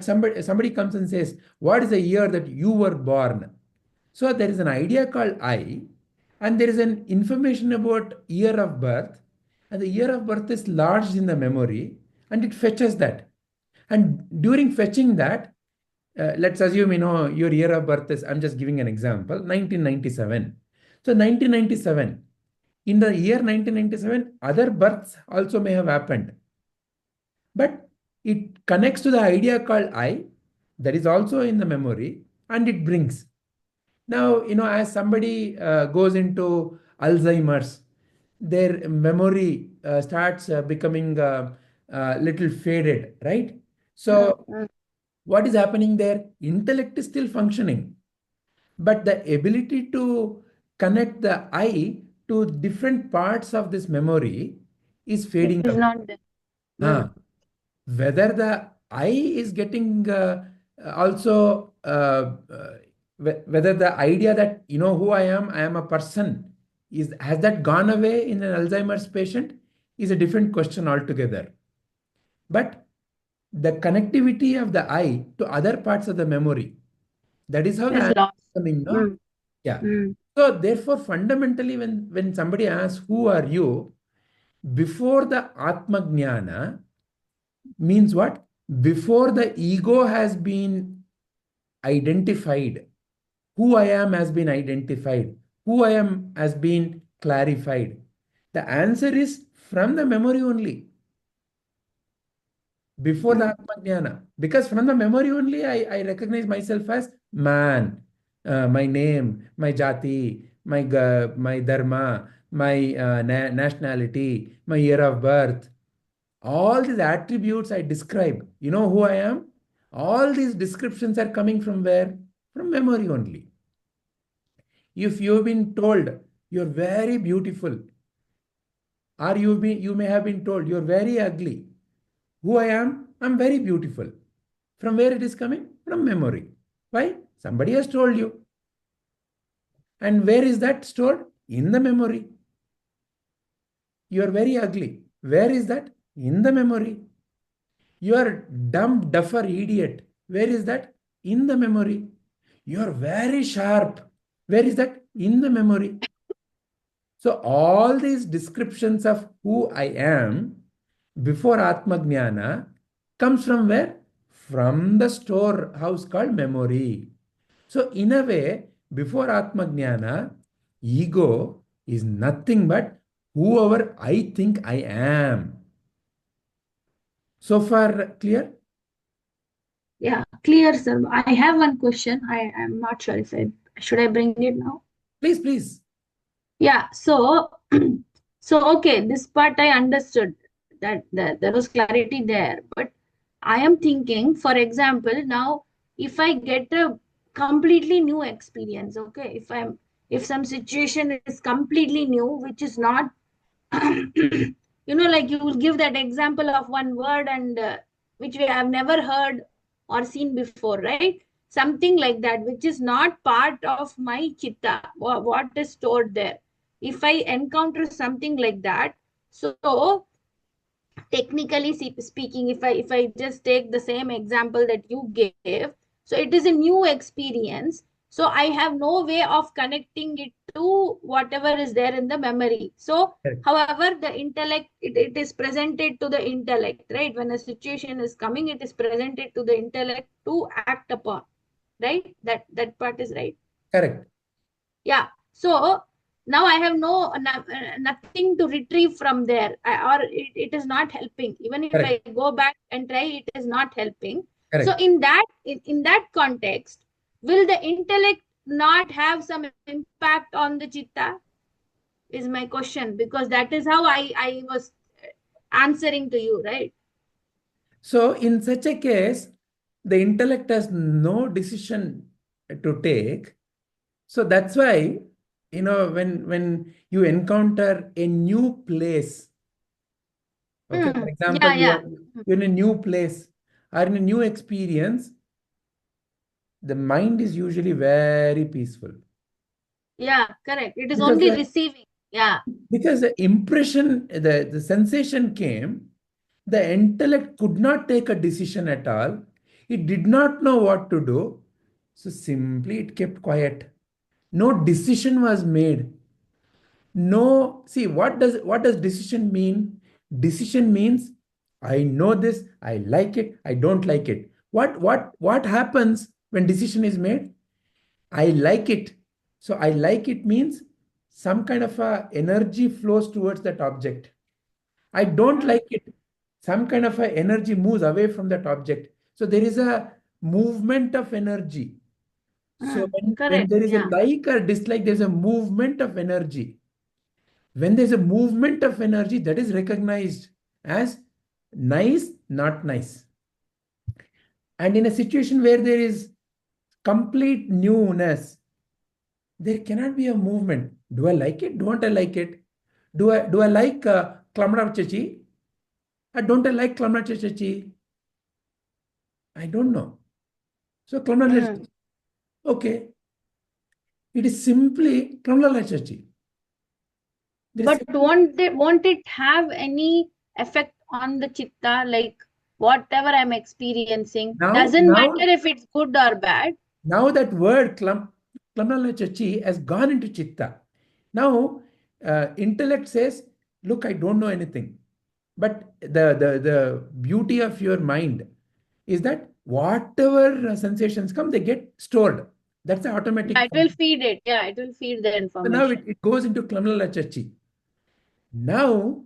somebody comes and says, what is the year that you were born? So there is an idea called I, and there is an information about year of birth, and the year of birth is lodged in the memory, and it fetches that. And during fetching that, let's assume your year of birth is, I'm just giving an example, 1997. So 1997, in the year 1997, other births also may have happened, but it connects to the idea called I, that is also in the memory, and it brings. Now, as somebody goes into Alzheimer's, their memory starts becoming little faded, right? So Mm. what is happening there? Intellect is still functioning, but the ability to connect the I to different parts of this memory is fading Is away. not there. Huh. Whether the I is getting also whether the idea that who I am a person, has that gone away in an Alzheimer's patient is a different question altogether. But the connectivity of the I to other parts of the memory, that is how the Is answer lost. is coming, no? Mm. Yeah. Mm. So therefore, fundamentally, when somebody asks, who are you? Before the Atmajnana means what? Before the ego has been identified, who I am has been identified, who I am has been clarified. The answer is from the memory only, before the Atmajnana. Because from the memory only, I recognize myself as man, my name, my jati, my dharma, my nationality, my year of birth. All these attributes I describe. You know who I am? All these descriptions are coming from where? From memory only. If you've been told you're very beautiful, or you may have been told you're very ugly, who I am? I'm very beautiful. From where it is coming? From memory. Why? Somebody has told you. And where is that stored? In the memory. You are very ugly. Where is that? In the memory. You are dumb, duffer, idiot. Where is that? In the memory. You are very sharp. Where is that? In the memory. So all these descriptions of who I am before Atmajnana comes from where? From the storehouse called memory. So in a way, before Atmajnana, ego is nothing but whoever I think I am. So far clear? Yeah, clear, sir. I have one question. I am not sure if should I bring it now? Please, please. Yeah, so so okay, this part I understood that there was clarity there, but I am thinking, for example, now if I get a completely new experience, okay, if some situation is completely new, which is not like you will give that example of one word and which we have never heard or seen before, right? Something like that, which is not part of my chitta, what is stored there. If I encounter something like that, so technically speaking, if I just take the same example that you gave, so it is a new experience, so I have no way of connecting it to whatever is there in the memory. So Correct. however, the intellect, it is presented to the intellect, right? When a situation is coming, it is presented to the intellect to act upon, right? That part is right. Correct. Yeah. So now I have nothing to retrieve from there, or it is not helping. Even if Correct. I go back and try, it is not helping. So Correct. in that context, will the intellect not have some impact on the chitta? Is my question, because that is how I was answering to you, right? So in such a case, the intellect has no decision to take. So that's why, when you encounter a new place, okay, for example, Yeah, yeah. you're in a new place or in a new experience, the mind is usually very peaceful. Yeah, correct. It is Because only the, receiving. Yeah. because the impression, the sensation came, the intellect could not take a decision at all. It did not know what to do. So simply it kept quiet. No decision was made. No, see, what does decision mean? Decision means I know this, I like it, I don't like it. What happens when decision is made? I like it. So I like it means some kind of a energy flows towards that object. I don't like it. Some kind of a energy moves away from that object. So there is a movement of energy. So when Correct. there is a Yeah. like or dislike, there's a movement of energy. When there's a movement of energy, that is recognized as nice, not nice. And in a situation where there is complete newness, there cannot be a movement. Do I like it? Don't I like it? Do I like Klamra Chachi? Or don't I like Klamra Chachi? I don't know. So Klamra Mm. okay. It is simply Klamra Chachi. But won't it have any effect on the chitta? Like whatever I'm experiencing, Now, doesn't now, matter if it's good or bad. now that word Klamala Chachi has gone into Chitta. Now, intellect says, look, I don't know anything. But the beauty of your mind is that whatever sensations come, they get stored. That's the automatic Yeah, it will function. feed it. Yeah, it will feed the So now information. it goes into Klamala Chachi. Now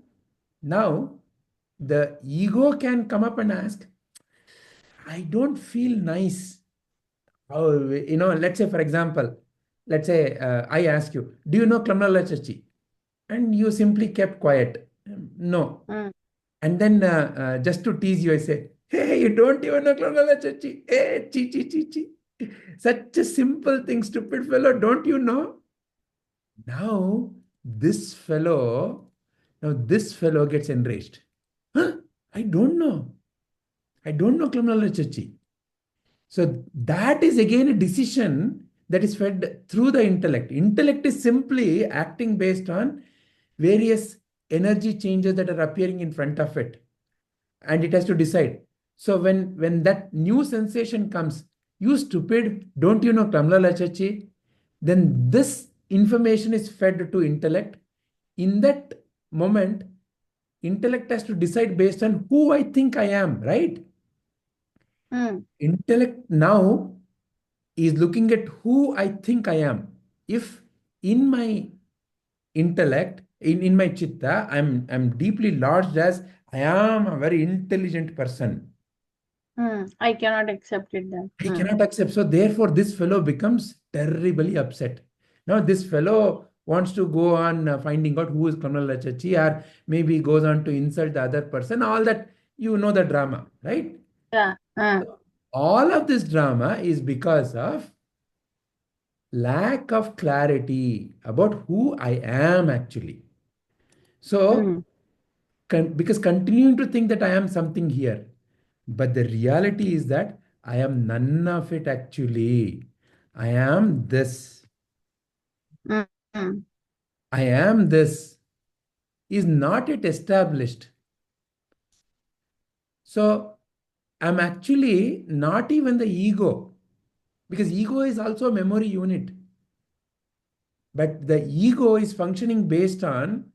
the ego can come up and ask, I don't feel nice. Oh, let's say, for example, let's say I ask you, do you know Klamala Chachi? And you simply kept quiet. No. Mm. And then just to tease you, I say, hey, you don't even know Klamala Chachi. Hey, chi, chi, chi, chi. Such a simple thing, stupid fellow, don't you know? Now, this fellow, gets enraged. Huh? I don't know. I don't know Klamala Chachi. So that is again a decision that is fed through the intellect. Intellect is simply acting based on various energy changes that are appearing in front of it, and it has to decide. So when that new sensation comes, you stupid, don't you know Kamla Lachachi? Then this information is fed to intellect. In that moment, intellect has to decide based on who I think I am, right? Mm. Intellect now is looking at who I think I am. If in my intellect, in my chitta, I'm deeply lodged as I am a very intelligent person. I cannot accept it then. I cannot accept. So therefore, this fellow becomes terribly upset. Now, this fellow wants to go on finding out who is Kamala Lachachi, or maybe goes on to insult the other person. All that, you know, the drama, right? Yeah. All of this drama is because of lack of clarity about who I am actually. So, because continuing to think that I am something here, but the reality is that I am none of it actually. I am this. Mm. Mm. I am this is not yet established. So, I'm actually not even the ego, because ego is also a memory unit. But the ego is functioning based on,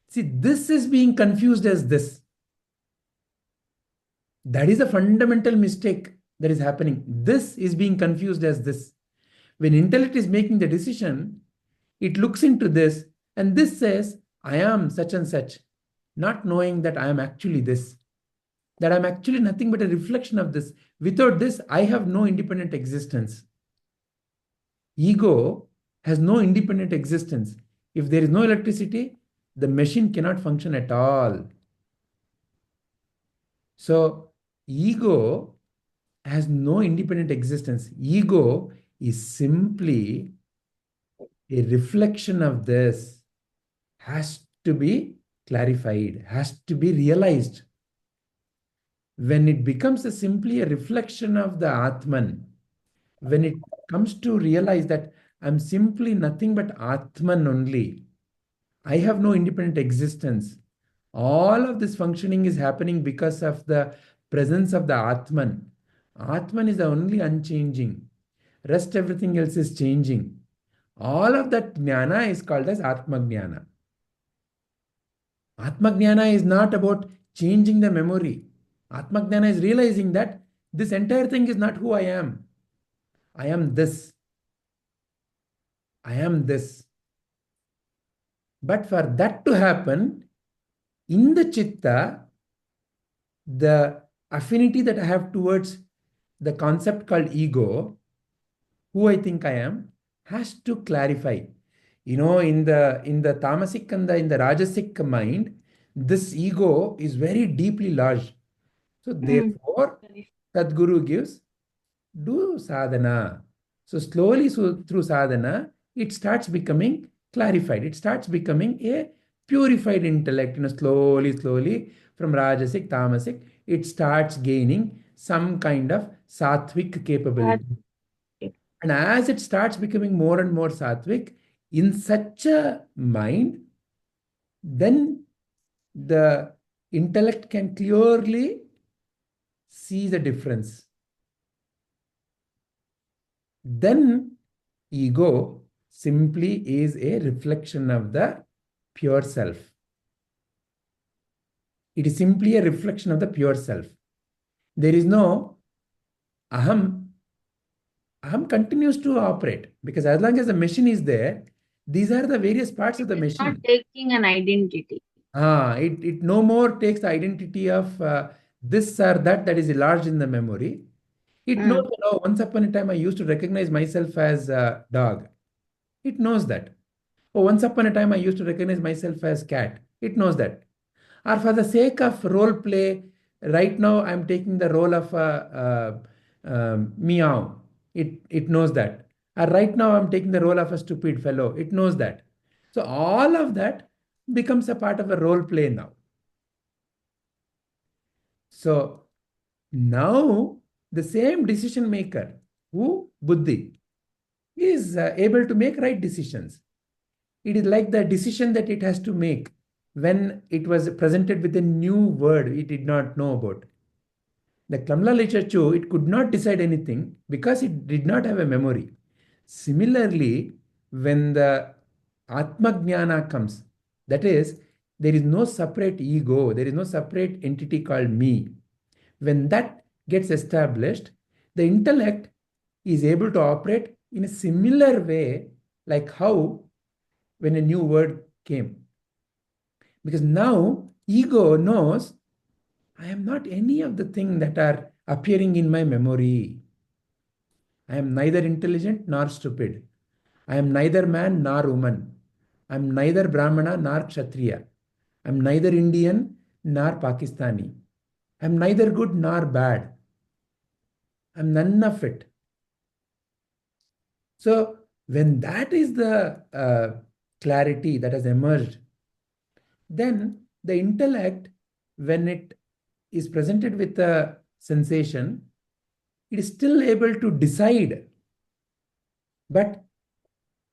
see, this is being confused as this. That is a fundamental mistake that is happening. This is being confused as this. When intellect is making the decision, it looks into this and this says, I am such and such, not knowing that I am actually this, that I'm actually nothing but a reflection of this. Without this, I have no independent existence. Ego has no independent existence. If there is no electricity, the machine cannot function at all. So, ego has no independent existence. Ego is simply a reflection of this, has to be clarified, has to be realized. When it becomes simply a reflection of the Atman, when it comes to realize that I'm simply nothing but Atman only, I have no independent existence. All of this functioning is happening because of the presence of the Atman. Atman is the only unchanging. Rest everything else is changing. All of that jnana is called as Atma Jnana. Atma Jnana is not about changing the memory. Atma Jnana is realizing that this entire thing is not who I am. I am this. I am this. But for that to happen, in the chitta, the affinity that I have towards the concept called ego, who I think I am, has to clarify. You know, in the tamasic and in the rajasic mind, this ego is very deeply lodged. So therefore, Sadguru gives, do sadhana. So slowly, so through sadhana, it starts becoming clarified. It starts becoming a purified intellect. Slowly, from rajasic, tamasic, it starts gaining some kind of sattvic capability. And as it starts becoming more and more sattvic, in such a mind, then the intellect can clearly see the difference. Then ego simply is a reflection of the pure self. It is simply a reflection of the pure self. There is no aham. Aham continues to operate because as long as the machine is there, these are the various parts of the Not machine. taking an identity. It no more takes the identity of this or that is large in the memory. It knows, once upon a time I used to recognize myself as a dog. It knows that. Oh, once upon a time I used to recognize myself as cat. It knows that. Or for the sake of role play, right now I'm taking the role of a meow. It knows that. Or right now I'm taking the role of a stupid fellow. It knows that. So all of that becomes a part of a role play now. So now the same decision maker, who buddhi, is able to make right decisions. It is like the decision that it has to make when it was presented with a new word it did not know about. The Kamla literature, it could not decide anything because it did not have a memory. Similarly, when the Atmajnana comes, that is, there is no separate ego, there is no separate entity called me. When that gets established, the intellect is able to operate in a similar way like how when a new word came. Because now ego knows I am not any of the things that are appearing in my memory. I am neither intelligent nor stupid. I am neither man nor woman. I am neither Brahmana nor Kshatriya. I am neither Indian nor Pakistani. I am neither good nor bad. I am none of it. So when that is the clarity that has emerged, then the intellect, when it is presented with a sensation, it is still able to decide. But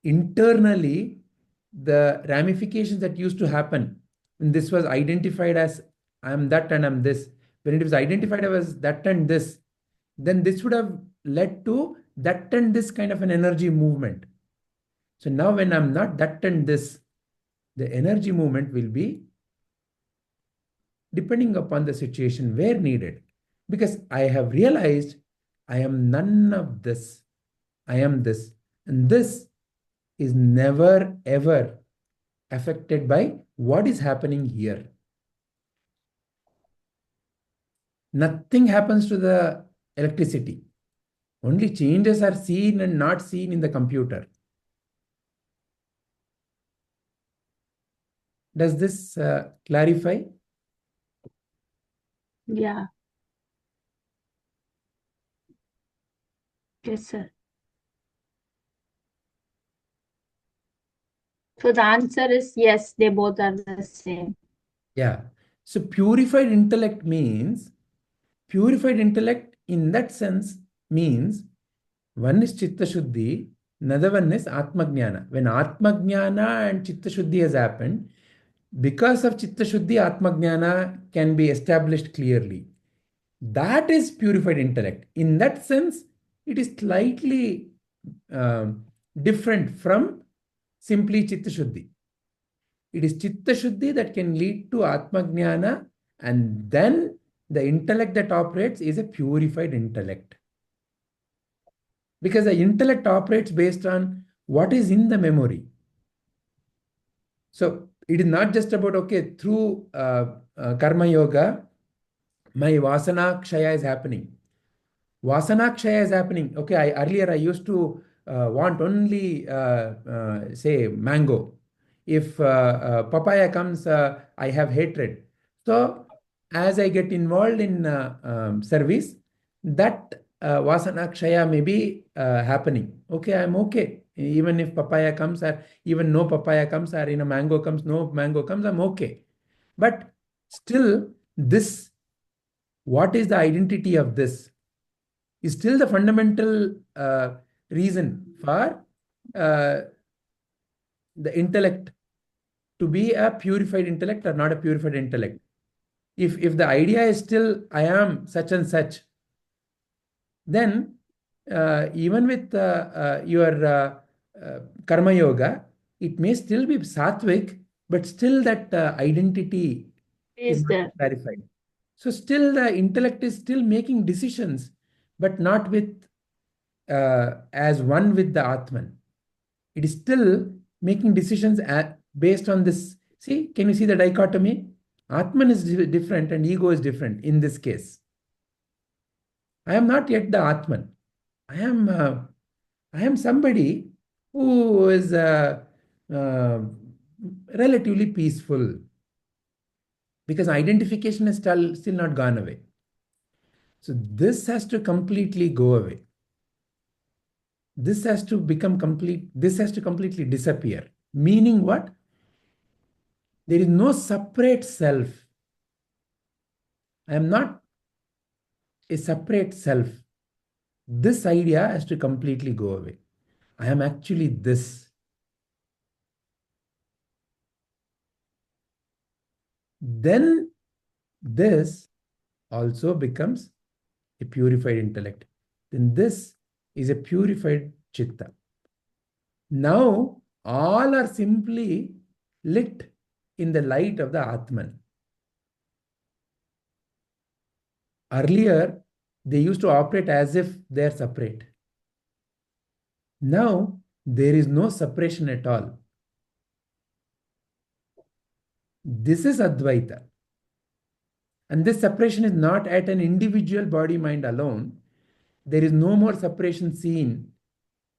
internally, the ramifications that used to happen, when this was identified as I am that and I am this, when it was identified as that and this, then this would have led to that and this kind of an energy movement. So now when I'm not that and this, the energy movement will be depending upon the situation where needed. Because I have realized I am none of this. I am this. And this is never ever affected by what is happening here. Nothing happens to the electricity. Only changes are seen and not seen in the computer. Does this clarify? Yeah. Yes, sir. So the answer is yes, they both are the same. Yeah. So purified intellect means, purified intellect in that sense means one is Chitta Shuddhi, another one is Atmajnana. When Atmajnana and Chitta Shuddhi has happened, because of Chitta Shuddhi, Atmajnana can be established clearly. That is purified intellect. In that sense, it is slightly different from simply Chitta Shuddhi. It is Chitta Shuddhi that can lead to Atmajnana, and then the intellect that operates is a purified intellect. Because the intellect operates based on what is in the memory. So it is not just about, okay, through karma yoga, my vasana kshaya is happening. Vasana kshaya is happening. Okay, earlier I used to want only, say, mango. If papaya comes, I have hatred. So as I get involved in service, that vasana kshaya may be happening. Okay, I'm okay. Even if papaya comes, or even no papaya comes, or in a mango comes, no mango comes, I'm okay. But still, this, what is the identity of this, is still the fundamental reason for the intellect to be a purified intellect or not a purified intellect. If the idea is still I am such and such, then even with your karma yoga, it may still be sattvic, but still that identity is Is not there? clarified. So still the intellect is still making decisions, but not with as one with the Atman. It is still making decisions based on this See, can you see the dichotomy? Atman is different and ego is different in this case. I am not yet the Atman. I am somebody who is uh, relatively peaceful, because identification is still not gone away. So this has to completely go away. This has to become complete. This has to completely disappear. Meaning what? There is no separate self. I am not a separate self. This idea has to completely go away. I am actually this. Then this also becomes a purified intellect. Then this is a purified chitta. Now all are simply lit in the light of the Atman. Earlier, they used to operate as if they are separate. Now, there is no separation at all. This is Advaita. And this separation is not at an individual body mind alone. There is no more separation seen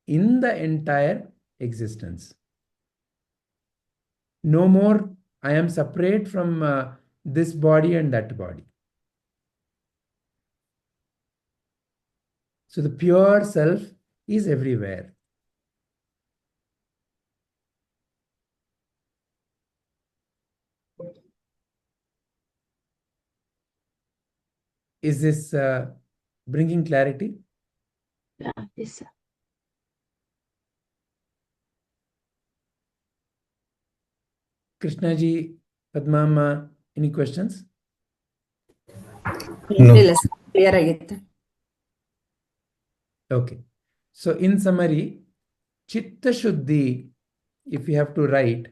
in the entire existence. No more, I am separate from this body and that body. So the pure self is everywhere. Is this bringing clarity? Yeah, yes, sir. Krishnaji, Padmama, any questions? No. Clear ಆಗಿತ್ತು. Okay. So in summary, Chitta Shuddhi, if you have to write,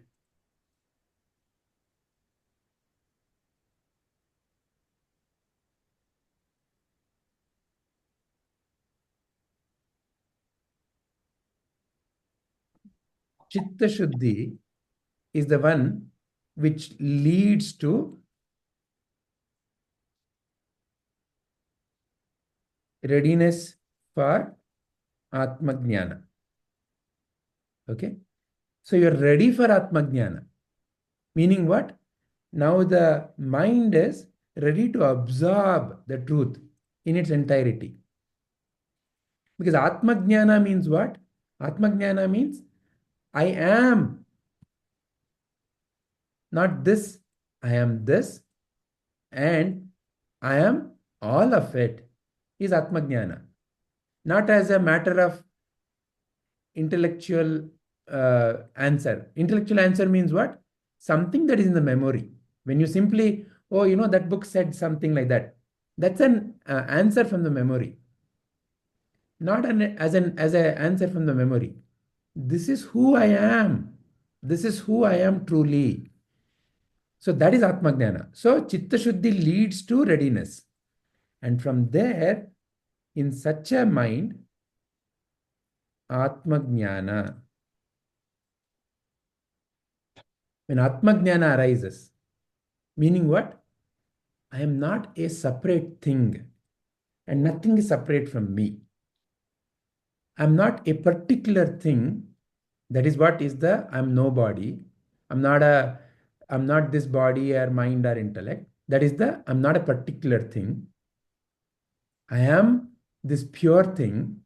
Chitta Shuddhi is the one which leads to readiness for Atmajnana. Okay. So you're ready for Atmajnana. Meaning what? Now the mind is ready to absorb the truth in its entirety. Because Atmajnana means what? Atmajnana means I am not this, I am this, and I am all of it is Atmajnana. Not as a matter of intellectual answer. Intellectual answer means what? Something that is in the memory. When you simply, oh, that book said something like that. That's an answer from the memory. Not as an answer from the memory. This is who I am. This is who I am truly. So that is Atmajnana. So Chitta Shuddhi leads to readiness. And from there, in such a mind, Atmajnana. When Atmajnana arises, meaning what? I am not a separate thing and nothing is separate from me. I am not a particular thing. That is what is I'm nobody. I'm not this body or mind or intellect. That is I'm not a particular thing. I am this pure thing.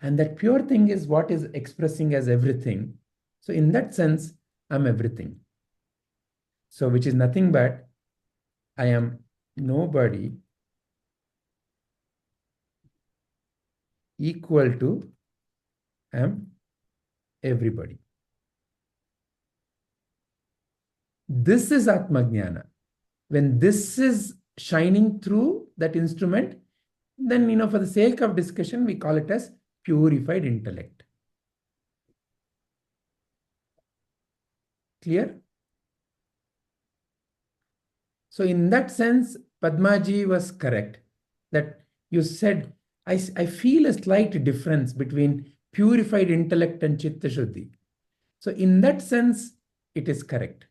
And that pure thing is what is expressing as everything. So in that sense, I'm everything. So which is nothing but I am nobody equal to I am everybody. This is Atmajnana. When this is shining through that instrument, then, for the sake of discussion, we call it as purified intellect. Clear? So in that sense, Padmaji was correct that you said, I feel a slight difference between purified intellect and Chitta Shuddhi. So in that sense, it is correct.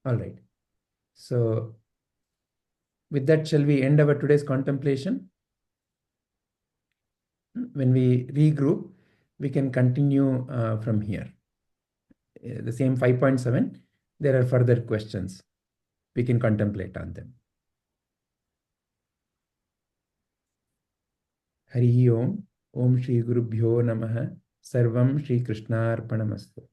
All right. So with that, shall we end our today's contemplation? When we regroup, we can continue from here. The same 5.7, there are further questions. We can contemplate on them. Hari Om. Om Shri Gurubhyo Namaha. Sarvam Shri Krishnarpanamastu.